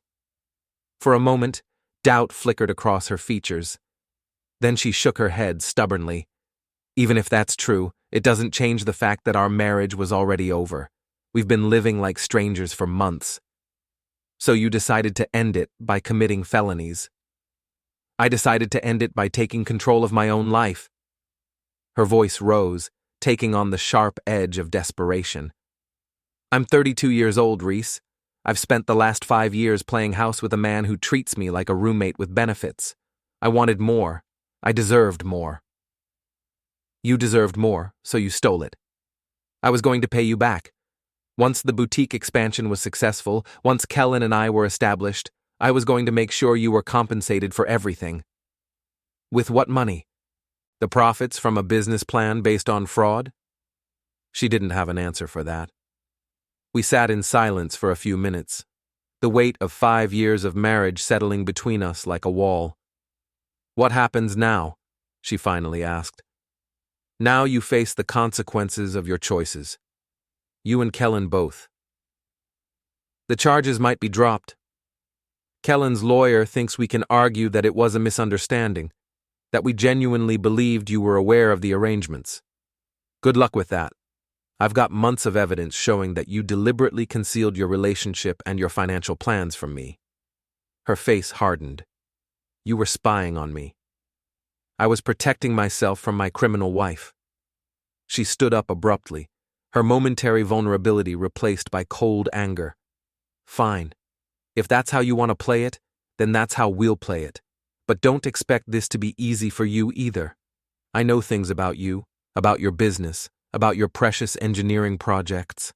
Speaker 1: For a moment, doubt flickered across her features. Then she shook her head stubbornly. Even if that's true, it doesn't change the fact that our marriage was already over. We've been living like strangers for months. So you decided to end it by committing felonies. I decided to end it by taking control of my own life. Her voice rose, taking on the sharp edge of desperation. I'm 32 years old, Reese. I've spent the last 5 years playing house with a man who treats me like a roommate with benefits. I wanted more. I deserved more. You deserved more, so you stole it. I was going to pay you back. Once the boutique expansion was successful, once Kellen and I were established, I was going to make sure you were compensated for everything. With what money? The profits from a business plan based on fraud? She didn't have an answer for that. We sat in silence for a few minutes, the weight of 5 years of marriage settling between us like a wall. What happens now? She finally asked. Now you face the consequences of your choices. You and Kellen both. The charges might be dropped. Kellen's lawyer thinks we can argue that it was a misunderstanding, that we genuinely believed you were aware of the arrangements. Good luck with that. I've got months of evidence showing that you deliberately concealed your relationship and your financial plans from me. Her face hardened. You were spying on me. I was protecting myself from my criminal wife. She stood up abruptly, her momentary vulnerability replaced by cold anger. Fine. If that's how you want to play it, then that's how we'll play it. But don't expect this to be easy for you either. I know things about you, about your business, about your precious engineering projects.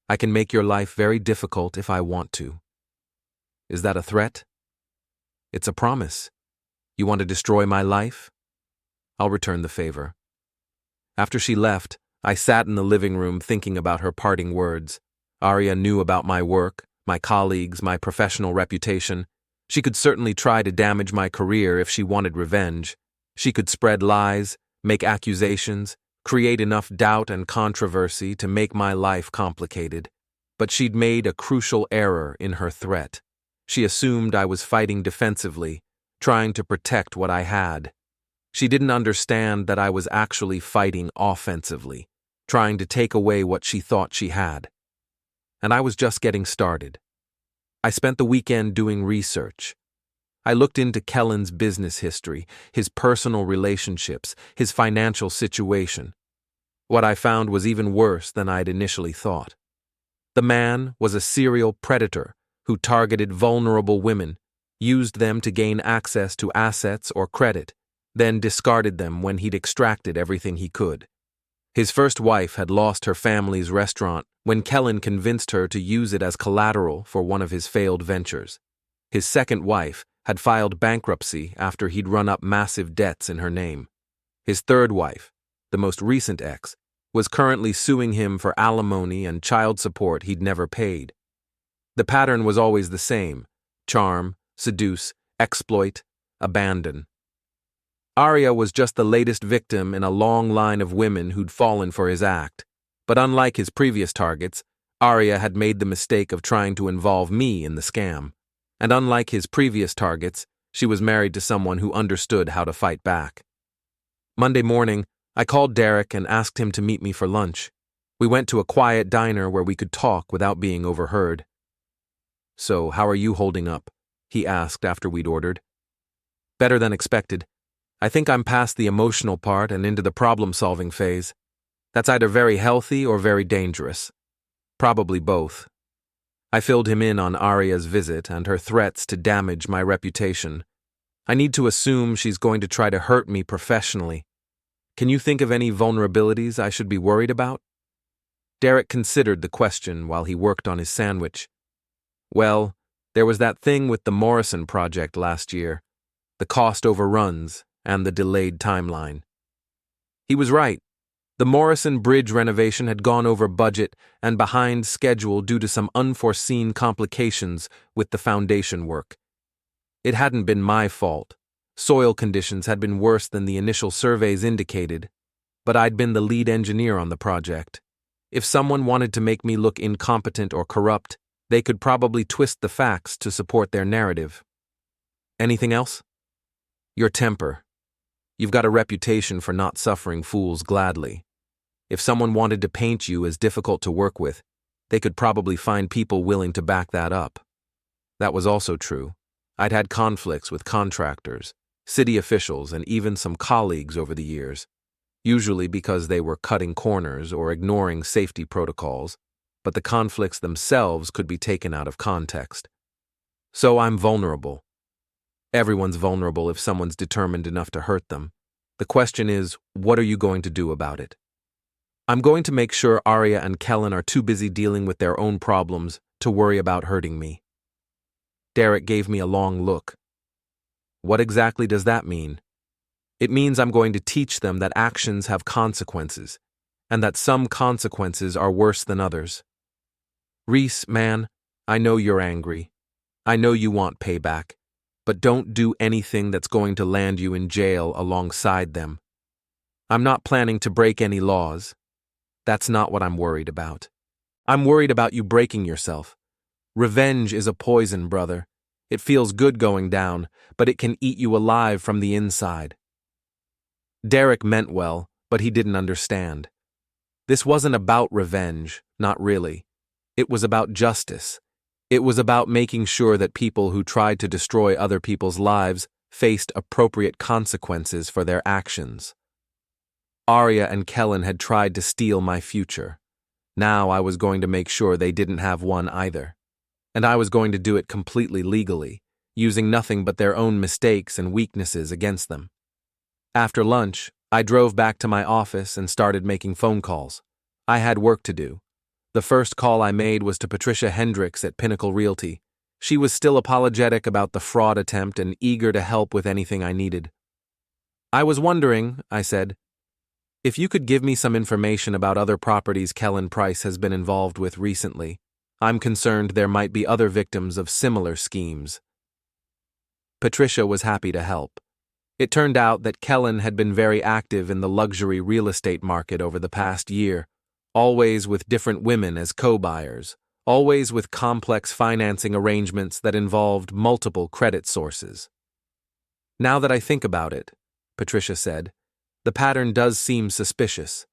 Speaker 1: I can make your life very difficult if I want to. Is that a threat? It's a promise. You want to destroy my life? I'll return the favor. After she left, I sat in the living room thinking about her parting words. Aria knew about my work, my colleagues, my professional reputation. She could certainly try to damage my career if she wanted revenge. She could spread lies, make accusations, create enough doubt and controversy to make my life complicated. But she'd made a crucial error in her threat. She assumed I was fighting defensively, trying to protect what I had. She didn't understand that I was actually fighting offensively, trying to take away what she thought she had. And I was just getting started. I spent the weekend doing research. I looked into Kellen's business history, his personal relationships, his financial situation. What I found was even worse than I'd initially thought. The man was a serial predator who targeted vulnerable women, used them to gain access to assets or credit, then discarded them when he'd extracted everything he could. His first wife had lost her family's restaurant when Kellen convinced her to use it as collateral for one of his failed ventures. His second wife had filed bankruptcy after he'd run up massive debts in her name. His third wife, the most recent ex, was currently suing him for alimony and child support he'd never paid. The pattern was always the same: charm, seduce, exploit, abandon. Aria was just the latest victim in a long line of women who'd fallen for his act. But unlike his previous targets, Aria had made the mistake of trying to involve me in the scam. And unlike his previous targets, she was married to someone who understood how to fight back. Monday morning, I called Derek and asked him to meet me for lunch. We went to a quiet diner where we could talk without being overheard. "So, how are you holding up?" he asked after we'd ordered. "Better than expected. I think I'm past the emotional part and into the problem-solving phase. That's either very healthy or very dangerous. Probably both." I filled him in on Aria's visit and her threats to damage my reputation. I need to assume she's going to try to hurt me professionally. Can you think of any vulnerabilities I should be worried about? Derek considered the question while he worked on his sandwich. Well, there was that thing with the Morrison project last year, the cost overruns and the delayed timeline. He was right. The Morrison Bridge renovation had gone over budget and behind schedule due to some unforeseen complications with the foundation work. It hadn't been my fault. Soil conditions had been worse than the initial surveys indicated, but I'd been the lead engineer on the project. If someone wanted to make me look incompetent or corrupt, they could probably twist the facts to support their narrative. Anything else? Your temper. You've got a reputation for not suffering fools gladly. If someone wanted to paint you as difficult to work with, they could probably find people willing to back that up. That was also true. I'd had conflicts with contractors, city officials, and even some colleagues over the years, usually because they were cutting corners or ignoring safety protocols, but the conflicts themselves could be taken out of context. So I'm vulnerable. Everyone's vulnerable if someone's determined enough to hurt them. The question is, what are you going to do about it? I'm going to make sure Aria and Kellen are too busy dealing with their own problems to worry about hurting me. Derek gave me a long look. What exactly does that mean? It means I'm going to teach them that actions have consequences, and that some consequences are worse than others. Reese, man, I know you're angry. I know you want payback. But don't do anything that's going to land you in jail alongside them. I'm not planning to break any laws. That's not what I'm worried about. I'm worried about you breaking yourself. Revenge is a poison, brother. It feels good going down, but it can eat you alive from the inside. Derek meant well, but he didn't understand. This wasn't about revenge, not really. It was about justice. It was about making sure that people who tried to destroy other people's lives faced appropriate consequences for their actions. Aria and Kellen had tried to steal my future. Now I was going to make sure they didn't have one either. And I was going to do it completely legally, using nothing but their own mistakes and weaknesses against them. After lunch, I drove back to my office and started making phone calls. I had work to do. The first call I made was to Patricia Hendricks at Pinnacle Realty. She was still apologetic about the fraud attempt and eager to help with anything I needed. "I was wondering," I said, "if you could give me some information about other properties Kellen Price has been involved with recently. I'm concerned there might be other victims of similar schemes." Patricia was happy to help. It turned out that Kellen had been very active in the luxury real estate market over the past year, always with different women as co-buyers, always with complex financing arrangements that involved multiple credit sources. "Now that I think about it," Patricia said, "the pattern does seem suspicious.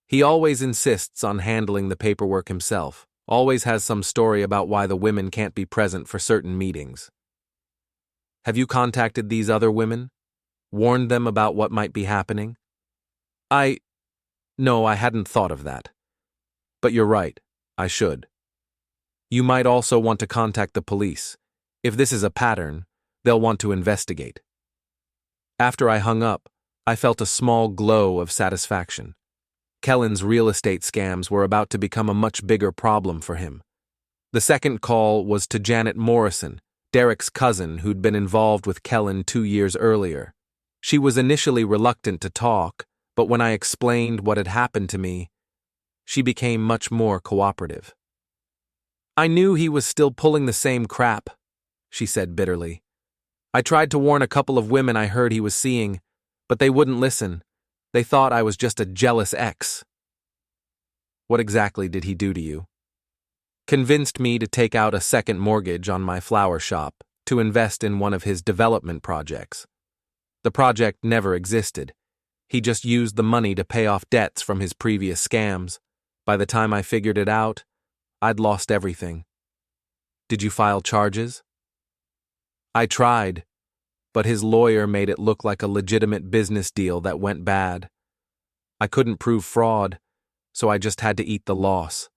Speaker 1: He always insists on handling the paperwork himself, always has some story about why the women can't be present for certain meetings." "Have you contacted these other women? Warned them about what might be happening?" No, I hadn't thought of that. But you're right, I should. You might also want to contact the police. If this is a pattern, They'll want to investigate. After I hung up, I felt a small glow of satisfaction. Kellen's real estate scams were about to become a much bigger problem for him. The second call was to Janet Morrison, Derek's cousin who'd been involved with Kellen 2 years earlier. She was initially reluctant to talk, but when I explained what had happened to me, she became much more cooperative. "I knew he was still pulling the same crap," she said bitterly. "I tried to warn a couple of women I heard he was seeing, but they wouldn't listen. They thought I was just a jealous ex." "What exactly did he do to you?" "Convinced me to take out a second mortgage on my flower shop to invest in one of his development projects. The project never existed. He just used the money to pay off debts from his previous scams. By the time I figured it out, I'd lost everything." "Did you file charges?" "I tried, but his lawyer made it look like a legitimate business deal that went bad. I couldn't prove fraud, so I just had to eat the loss.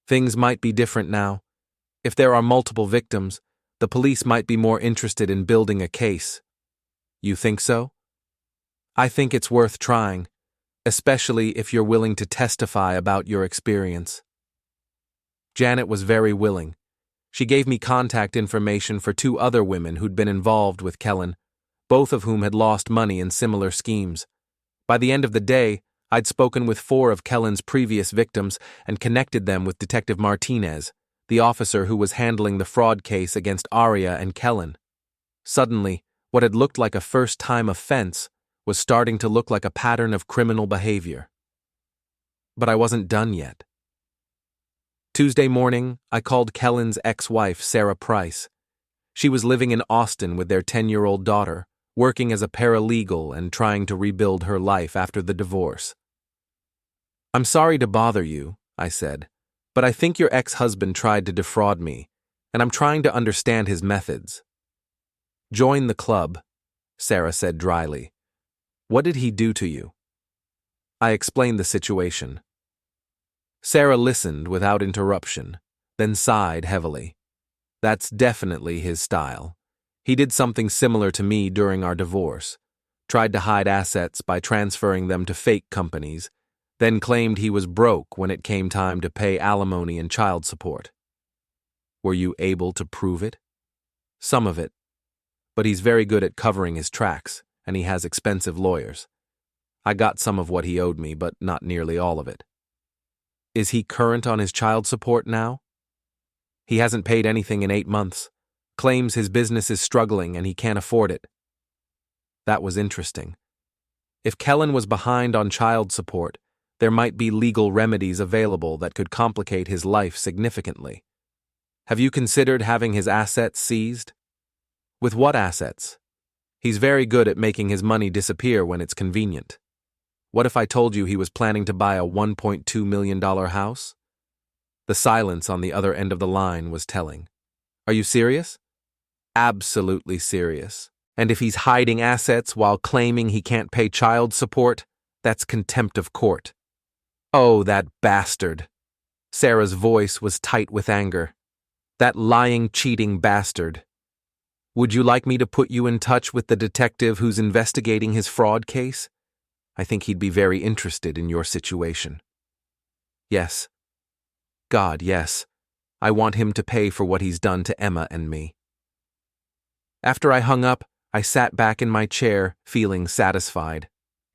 Speaker 1: Things might be different now. If there are multiple victims, the police might be more interested in building a case." "You think so?" "I think it's worth trying, especially if you're willing to testify about your experience." Janet was very willing. She gave me contact information for 2 other women who'd been involved with Kellen, both of whom had lost money in similar schemes. By the end of the day, I'd spoken with 4 of Kellen's previous victims and connected them with Detective Martinez, the officer who was handling the fraud case against Aria and Kellen. Suddenly, what had looked like a first-time offense was starting to look like a pattern of criminal behavior. But I wasn't done yet. Tuesday morning, I called Kellen's ex-wife, Sarah Price. She was living in Austin with their 10-year-old daughter, working as a paralegal and trying to rebuild her life after the divorce. "I'm sorry to bother you," I said, "but I think your ex-husband tried to defraud me, and I'm trying to understand his methods." "Join the club," Sarah said dryly. "What did he do to you?" I explained the situation. Sarah listened without interruption, then sighed heavily. "That's definitely his style. He did something similar to me during our divorce. Tried to hide assets by transferring them to fake companies, then claimed he was broke when it came time to pay alimony and child support." "Were you able to prove it?" "Some of it. But he's very good at covering his tracks, and he has expensive lawyers. I got some of what he owed me, but not nearly all of it." "Is he current on his child support now?" "He hasn't paid anything in 8 months. Claims his business is struggling and he can't afford it." That was interesting. If Kellen was behind on child support, there might be legal remedies available that could complicate his life significantly. "Have you considered having his assets seized?" "With what assets?" "He's very good at making his money disappear when it's convenient." "What if I told you he was planning to buy a $1.2 million house?" The silence on the other end of the line was telling. "Are you serious?" "Absolutely serious. And if he's hiding assets while claiming he can't pay child support, that's contempt of court." "Oh, that bastard." Sarah's voice was tight with anger. "That lying, cheating bastard. Would you like me to put you in touch with the detective who's investigating his fraud case? I think he'd be very interested in your situation." "Yes. God, yes. I want him to pay for what he's done to Emma and me." After I hung up, I sat back in my chair, feeling satisfied.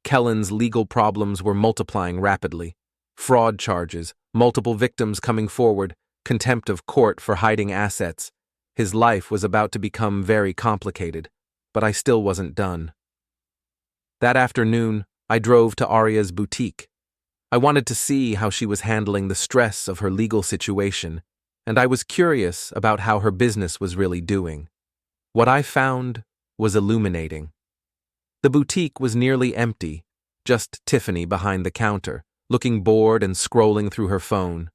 Speaker 1: Kellen's legal problems were multiplying rapidly. Fraud charges, multiple victims coming forward, contempt of court for hiding assets. His life was about to become very complicated, but I still wasn't done. That afternoon, I drove to Aria's boutique. I wanted to see how she was handling the stress of her legal situation, and I was curious about how her business was really doing. What I found was illuminating. The boutique was nearly empty, just Tiffany behind the counter, looking bored and scrolling through her phone.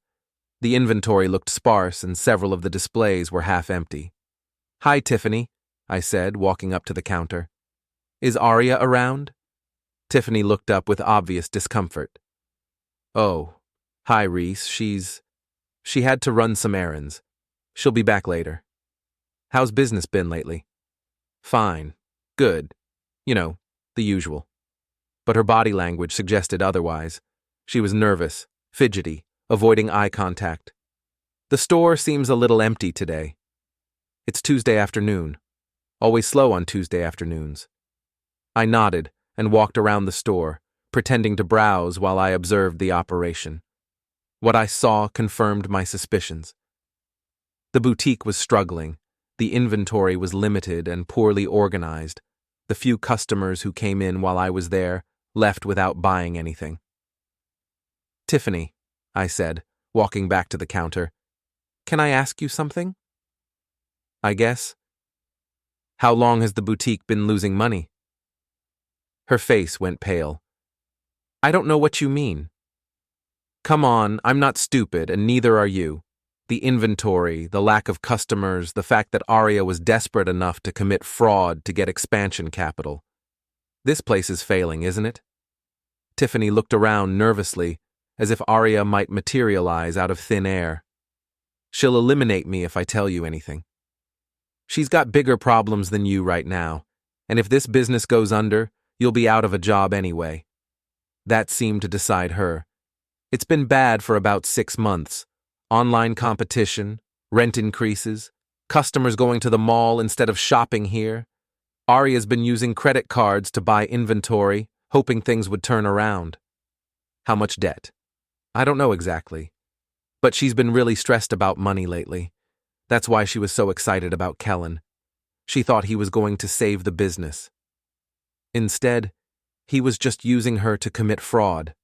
Speaker 1: The inventory looked sparse and several of the displays were half empty. "Hi, Tiffany," I said, walking up to the counter. "Is Aria around?" Tiffany looked up with obvious discomfort. "Oh, hi, Reese. She had to run some errands. She'll be back later." "How's business been lately?" Fine. Good. You know, the usual. But her body language suggested otherwise. She was nervous, fidgety, avoiding eye contact. The store seems a little empty today. It's Tuesday afternoon. Always slow on Tuesday afternoons. I nodded and walked around the store, pretending to browse while I observed the operation. What I saw confirmed my suspicions. The boutique was struggling. The inventory was limited and poorly organized. The few customers who came in while I was there left without buying anything. "Tiffany," I said, walking back to the counter, "can I ask you something?" "I guess." "How long has the boutique been losing money?" Her face went pale. "I don't know what you mean." "Come on, I'm not stupid, and neither are you. The inventory, the lack of customers, the fact that Aria was desperate enough to commit fraud to get expansion capital. This place is failing, isn't it?" Tiffany looked around nervously, as if Aria might materialize out of thin air. "She'll eliminate me if I tell you anything. She's got bigger problems than you right now, and if this business goes under, you'll be out of a job anyway." That seemed to decide her. It's been bad for about 6 months. Online competition, rent increases, customers going to the mall instead of shopping here. Aria's been using credit cards to buy inventory, hoping things would turn around. How much debt? I don't know exactly. But she's been really stressed about money lately. That's why she was so excited about Kellen. She thought he was going to save the business. Instead, he was just using her to commit fraud.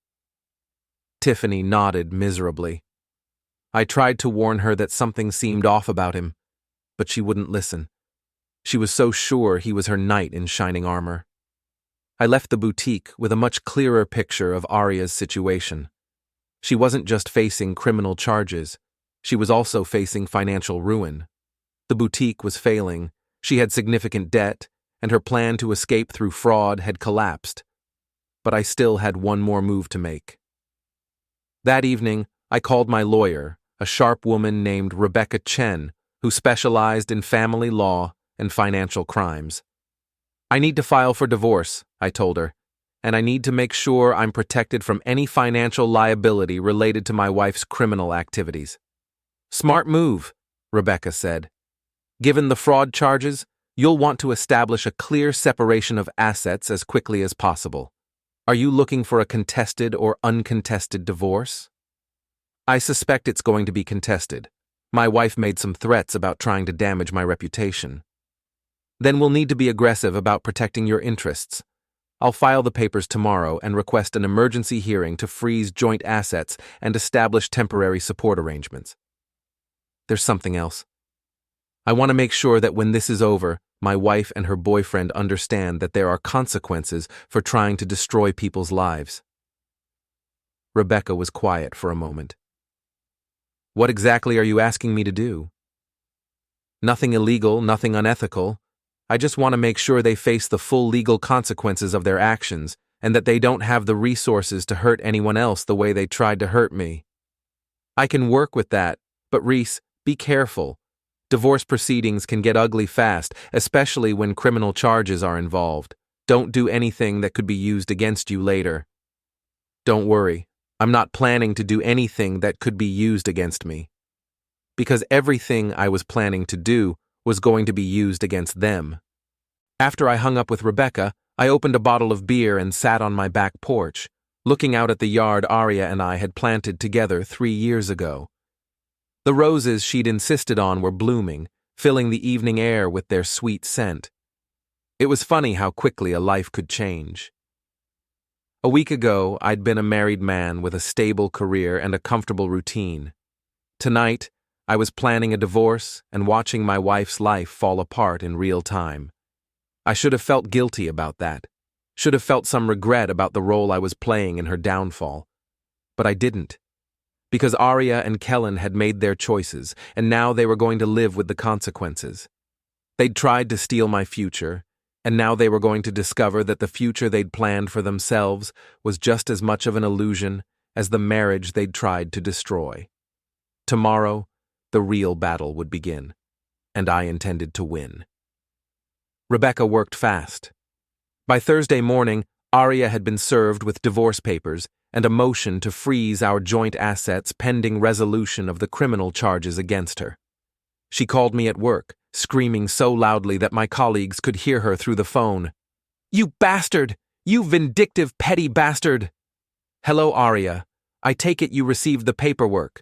Speaker 1: Tiffany nodded miserably. I tried to warn her that something seemed off about him, but she wouldn't listen. She was so sure he was her knight in shining armor. I left the boutique with a much clearer picture of Aria's situation. She wasn't just facing criminal charges, she was also facing financial ruin. The boutique was failing, she had significant debt, and her plan to escape through fraud had collapsed. But I still had one more move to make. That evening, I called my lawyer, a sharp woman named Rebecca Chen, who specialized in family law and financial crimes. "I need to file for divorce," I told her, "and I need to make sure I'm protected from any financial liability related to my wife's criminal activities." "Smart move," Rebecca said. "Given the fraud charges, you'll want to establish a clear separation of assets as quickly as possible. Are you looking for a contested or uncontested divorce?" "I suspect it's going to be contested. My wife made some threats about trying to damage my reputation." "Then we'll need to be aggressive about protecting your interests. I'll file the papers tomorrow and request an emergency hearing to freeze joint assets and establish temporary support arrangements." "There's something else. I want to make sure that when this is over, my wife and her boyfriend understand that there are consequences for trying to destroy people's lives." Rebecca was quiet for a moment. "What exactly are you asking me to do?" "Nothing illegal, nothing unethical. I just want to make sure they face the full legal consequences of their actions and that they don't have the resources to hurt anyone else the way they tried to hurt me." "I can work with that, but Reese, be careful. Divorce proceedings can get ugly fast, especially when criminal charges are involved. Don't do anything that could be used against you later." "Don't worry, I'm not planning to do anything that could be used against me. Because everything I was planning to do was going to be used against them." After I hung up with Rebecca, I opened a bottle of beer and sat on my back porch, looking out at the yard Aria and I had planted together 3 years ago. The roses she'd insisted on were blooming, filling the evening air with their sweet scent. It was funny how quickly a life could change. A week ago, I'd been a married man with a stable career and a comfortable routine. Tonight, I was planning a divorce and watching my wife's life fall apart in real time. I should have felt guilty about that, should have felt some regret about the role I was playing in her downfall. But I didn't. Because Aria and Kellen had made their choices, and now they were going to live with the consequences. They'd tried to steal my future, and now they were going to discover that the future they'd planned for themselves was just as much of an illusion as the marriage they'd tried to destroy. Tomorrow, the real battle would begin, and I intended to win. Rebecca worked fast. By Thursday morning, Aria had been served with divorce papers and a motion to freeze our joint assets pending resolution of the criminal charges against her. She called me at work, screaming so loudly that my colleagues could hear her through the phone. "You bastard! You vindictive, petty bastard!" "Hello, Aria. I take it you received the paperwork.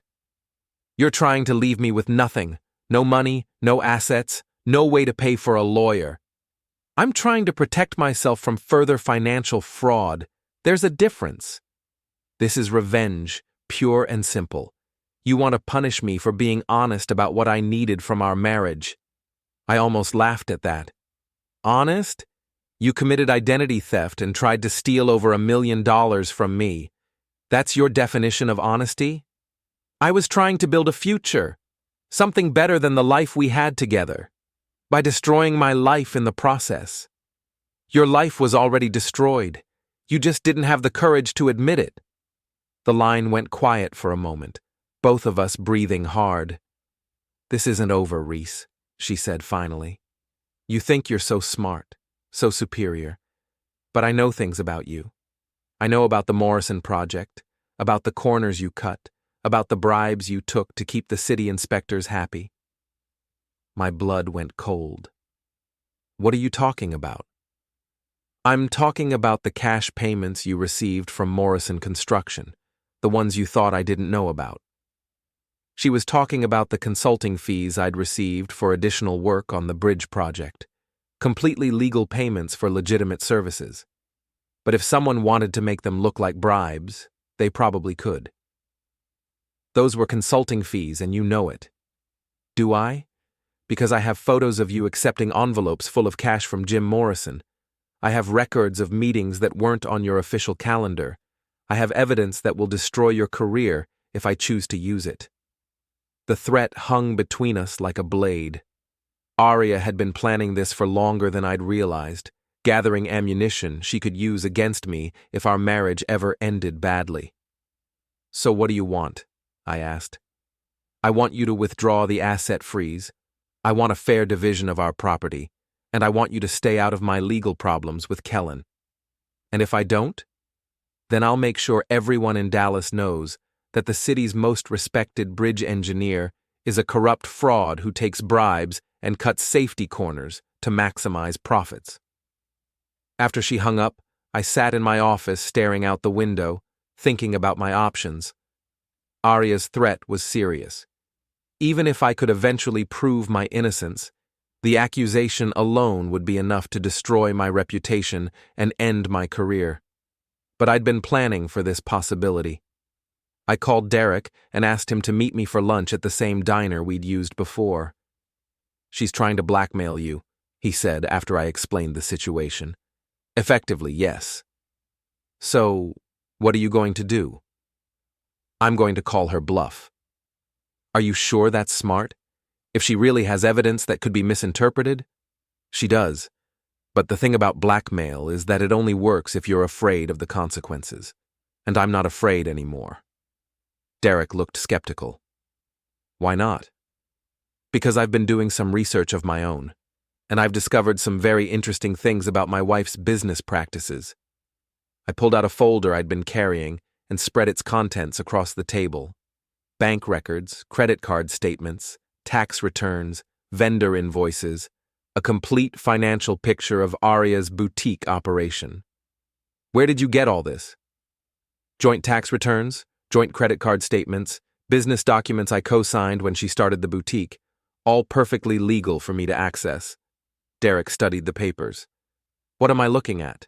Speaker 1: You're trying to leave me with nothing. No money, no assets, no way to pay for a lawyer. I'm trying to protect myself from further financial fraud. There's a difference. This is revenge, pure and simple. You want to punish me for being honest about what I needed from our marriage." I almost laughed at that. "Honest? You committed identity theft and tried to steal over $1 million from me. That's your definition of honesty? I was trying to build a future, something better than the life we had together, by destroying my life in the process. Your life was already destroyed. You just didn't have the courage to admit it." The line went quiet for a moment, both of us breathing hard. "This isn't over, Reese," she said finally. "You think you're so smart, so superior, but I know things about you. I know about the Morrison project, about the corners you cut, about the bribes you took to keep the city inspectors happy." My blood went cold. "What are you talking about?" "I'm talking about the cash payments you received from Morrison Construction, the ones you thought I didn't know about." She was talking about the consulting fees I'd received for additional work on the bridge project, completely legal payments for legitimate services. But if someone wanted to make them look like bribes, they probably could. Those were consulting fees, and you know it. Do I? Because I have photos of you accepting envelopes full of cash from Jim Morrison. I have records of meetings that weren't on your official calendar. I have evidence that will destroy your career if I choose to use it. The threat hung between us like a blade. Aria had been planning this for longer than I'd realized, gathering ammunition she could use against me if our marriage ever ended badly. "So what do you want?" I asked. "I want you to withdraw the asset freeze. I want a fair division of our property, and I want you to stay out of my legal problems with Kellen. And if I don't, then I'll make sure everyone in Dallas knows that the city's most respected bridge engineer is a corrupt fraud who takes bribes and cuts safety corners to maximize profits." After she hung up, I sat in my office staring out the window, thinking about my options. Aria's threat was serious. Even if I could eventually prove my innocence, the accusation alone would be enough to destroy my reputation and end my career. But I'd been planning for this possibility. I called Derek and asked him to meet me for lunch at the same diner we'd used before. "She's trying to blackmail you," he said after I explained the situation. "Effectively, yes." "So, what are you going to do?" "I'm going to call her bluff." "Are you sure that's smart? If she really has evidence that could be misinterpreted?" "She does. But the thing about blackmail is that it only works if you're afraid of the consequences. And I'm not afraid anymore." Derek looked skeptical. "Why not?" "Because I've been doing some research of my own, and I've discovered some very interesting things about my wife's business practices." I pulled out a folder I'd been carrying and spread its contents across the table. Bank records, credit card statements, tax returns, vendor invoices, a complete financial picture of Aria's boutique operation. "Where did you get all this?" "Joint tax returns, joint credit card statements, business documents I co-signed when she started the boutique, all perfectly legal for me to access." Derek studied the papers. "What am I looking at?"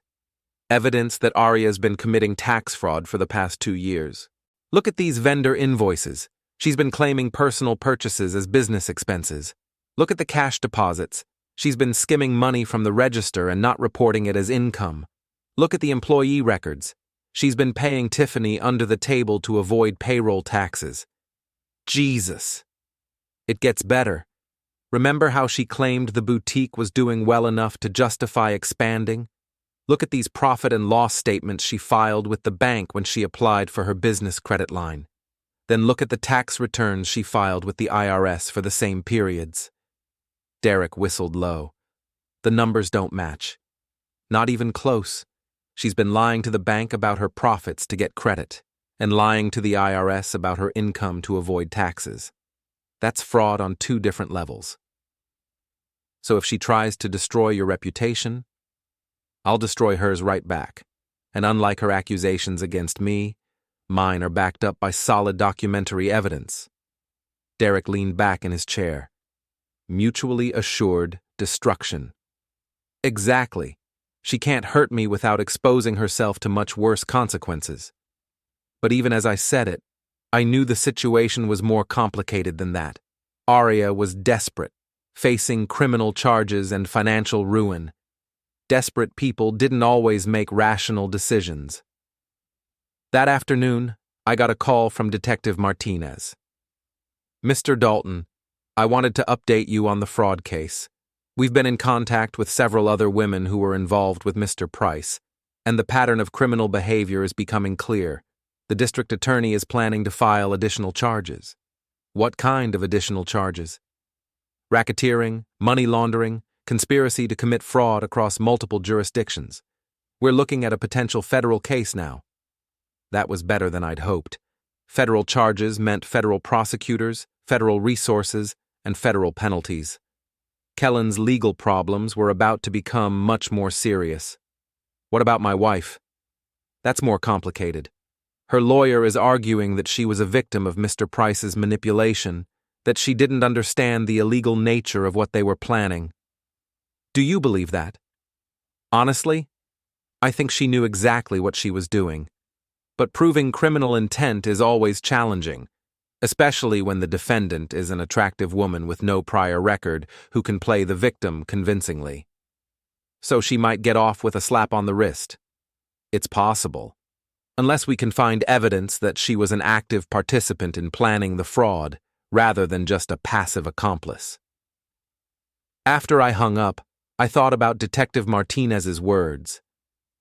Speaker 1: "Evidence that Aria's been committing tax fraud for the past 2 years. Look at these vendor invoices. She's been claiming personal purchases as business expenses. Look at the cash deposits. She's been skimming money from the register and not reporting it as income. Look at the employee records. She's been paying Tiffany under the table to avoid payroll taxes. Jesus. It gets better. Remember how she claimed the boutique was doing well enough to justify expanding? Look at these profit and loss statements she filed with the bank when she applied for her business credit line. Then look at the tax returns she filed with the IRS for the same periods." Derek whistled low. The numbers don't match. Not even close. She's been lying to the bank about her profits to get credit, and lying to the IRS about her income to avoid taxes. That's fraud on 2 different levels. So if she tries to destroy your reputation, I'll destroy hers right back. And unlike her accusations against me, mine are backed up by solid documentary evidence. Derek leaned back in his chair. Mutually assured destruction. Exactly. She can't hurt me without exposing herself to much worse consequences. But even as I said it, I knew the situation was more complicated than that. Aria was desperate, facing criminal charges and financial ruin. Desperate people didn't always make rational decisions. That afternoon, I got a call from Detective Martinez. "Mr. Dalton, I wanted to update you on the fraud case. We've been in contact with several other women who were involved with Mr. Price, and the pattern of criminal behavior is becoming clear. The district attorney is planning to file additional charges." "What kind of additional charges?" "Racketeering, money laundering, conspiracy to commit fraud across multiple jurisdictions. We're looking at a potential federal case now." That was better than I'd hoped. Federal charges meant federal prosecutors, federal resources, and federal penalties. Kellen's legal problems were about to become much more serious. "What about my wife?" "That's more complicated. Her lawyer is arguing that she was a victim of Mr. Price's manipulation, that she didn't understand the illegal nature of what they were planning." "Do you believe that?" "Honestly, I think she knew exactly what she was doing. But proving criminal intent is always challenging, especially when the defendant is an attractive woman with no prior record who can play the victim convincingly. So she might get off with a slap on the wrist. It's possible, unless we can find evidence that she was an active participant in planning the fraud rather than just a passive accomplice. After I hung up, I thought about Detective Martinez's words.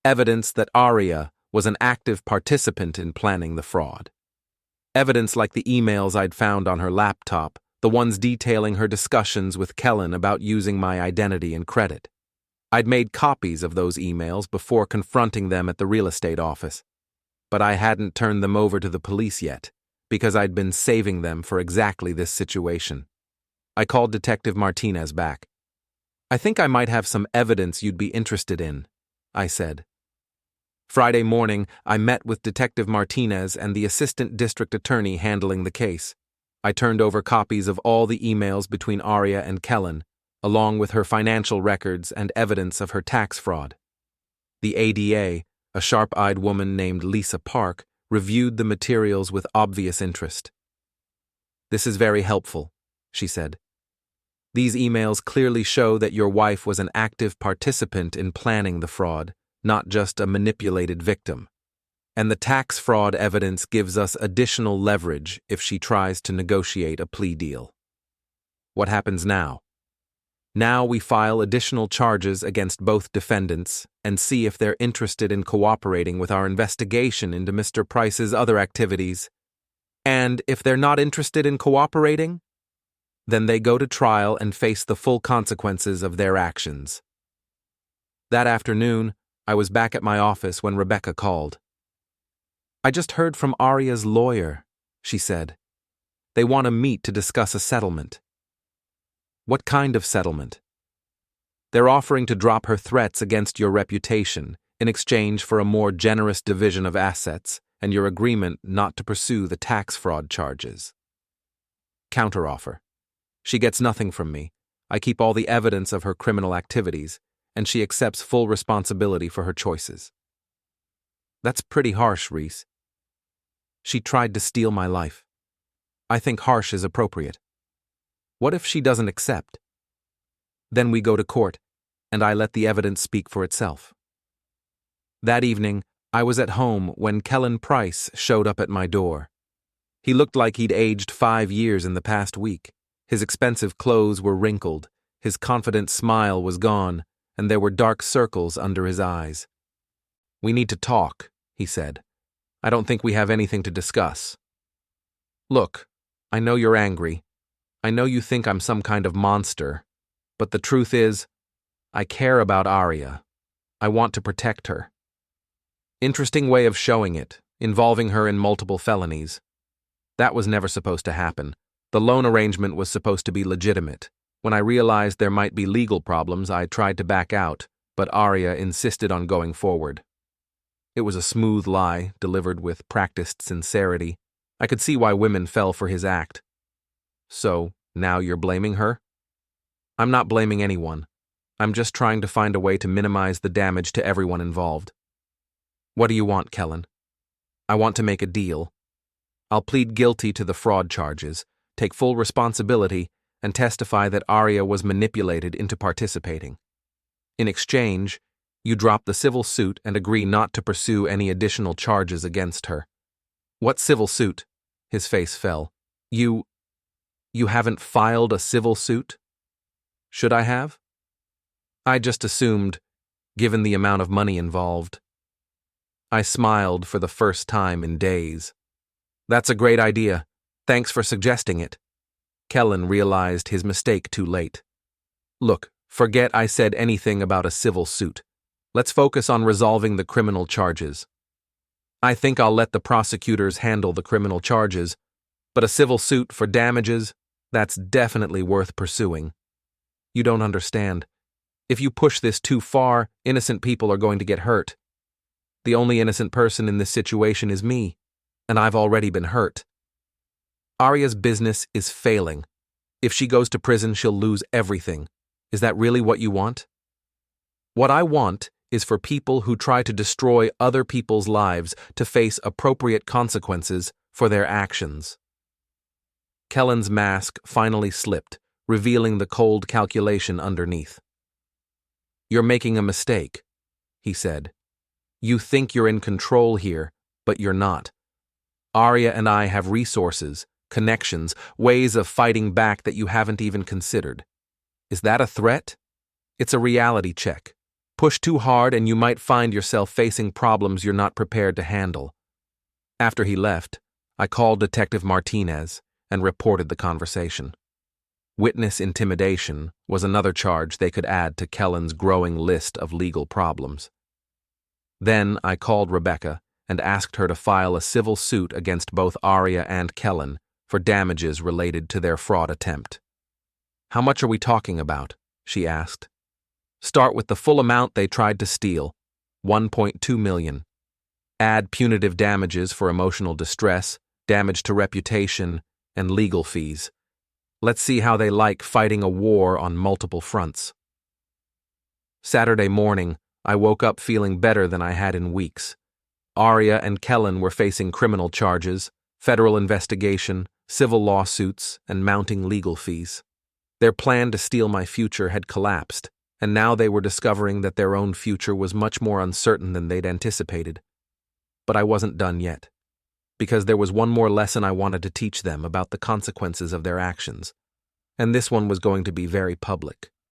Speaker 1: Evidence that Aria was an active participant in planning the fraud. Evidence like the emails I'd found on her laptop, the ones detailing her discussions with Kellen about using my identity and credit. I'd made copies of those emails before confronting them at the real estate office, but I hadn't turned them over to the police yet, because I'd been saving them for exactly this situation. I called Detective Martinez back. "I think I might have some evidence you'd be interested in," I said. Friday morning, I met with Detective Martinez and the assistant district attorney handling the case. I turned over copies of all the emails between Aria and Kellen, along with her financial records and evidence of her tax fraud. The ADA, a sharp-eyed woman named Lisa Park, reviewed the materials with obvious interest. "This is very helpful," she said. "These emails clearly show that your wife was an active participant in planning the fraud, not just a manipulated victim. And the tax fraud evidence gives us additional leverage if she tries to negotiate a plea deal." "What happens now?" "Now we file additional charges against both defendants and see if they're interested in cooperating with our investigation into Mr. Price's other activities. And if they're not interested in cooperating, then they go to trial and face the full consequences of their actions." That afternoon, I was back at my office when Rebecca called. "I just heard from Aria's lawyer," she said. "They want to meet to discuss a settlement." "What kind of settlement?" "They're offering to drop her threats against your reputation in exchange for a more generous division of assets and your agreement not to pursue the tax fraud charges." Counteroffer. She gets nothing from me. I keep all the evidence of her criminal activities, and she accepts full responsibility for her choices. That's pretty harsh, Reese. She tried to steal my life. I think harsh is appropriate. What if she doesn't accept? Then we go to court, and I let the evidence speak for itself. That evening, I was at home when Kellen Price showed up at my door. He looked like he'd aged 5 years in the past week. His expensive clothes were wrinkled, his confident smile was gone, and there were dark circles under his eyes. "We need to talk," he said. "I don't think we have anything to discuss. Look, I know you're angry. I know you think I'm some kind of monster. But the truth is, I care about Aria. I want to protect her. Interesting way of showing it, involving her in multiple felonies. That was never supposed to happen. The loan arrangement was supposed to be legitimate. When I realized there might be legal problems, I tried to back out, but Aria insisted on going forward. It was a smooth lie, delivered with practiced sincerity. I could see why women fell for his act. So, now you're blaming her? I'm not blaming anyone. I'm just trying to find a way to minimize the damage to everyone involved. What do you want, Kellen? I want to make a deal. I'll plead guilty to the fraud charges, take full responsibility, and testify that Aria was manipulated into participating. In exchange, you drop the civil suit and agree not to pursue any additional charges against her. What civil suit? His face fell. You haven't filed a civil suit? Should I have? I just assumed, given the amount of money involved. I smiled for the first time in days. That's a great idea. Thanks for suggesting it. Kellen realized his mistake too late. Look, forget I said anything about a civil suit. Let's focus on resolving the criminal charges. I think I'll let the prosecutors handle the criminal charges, but a civil suit for damages, that's definitely worth pursuing. You don't understand. If you push this too far, innocent people are going to get hurt. The only innocent person in this situation is me, and I've already been hurt. Aria's business is failing. If she goes to prison, she'll lose everything. Is that really what you want? What I want is for people who try to destroy other people's lives to face appropriate consequences for their actions. Kellen's mask finally slipped, revealing the cold calculation underneath. You're making a mistake, he said. You think you're in control here, but you're not. Aria and I have resources, connections, ways of fighting back that you haven't even considered. Is that a threat? It's a reality check. Push too hard and you might find yourself facing problems you're not prepared to handle. After he left, I called Detective Martinez and reported the conversation. Witness intimidation was another charge they could add to Kellen's growing list of legal problems. Then I called Rebecca and asked her to file a civil suit against both Aria and Kellen for damages related to their fraud attempt. How much are we talking about? She asked. Start with the full amount they tried to steal, $1.2 million. Add punitive damages for emotional distress, damage to reputation, and legal fees. Let's see how they like fighting a war on multiple fronts. Saturday morning, I woke up feeling better than I had in weeks. Aria and Kellen were facing criminal charges, federal investigation, civil lawsuits, and mounting legal fees. Their plan to steal my future had collapsed, and now they were discovering that their own future was much more uncertain than they'd anticipated. But I wasn't done yet, because there was one more lesson I wanted to teach them about the consequences of their actions, and this one was going to be very public.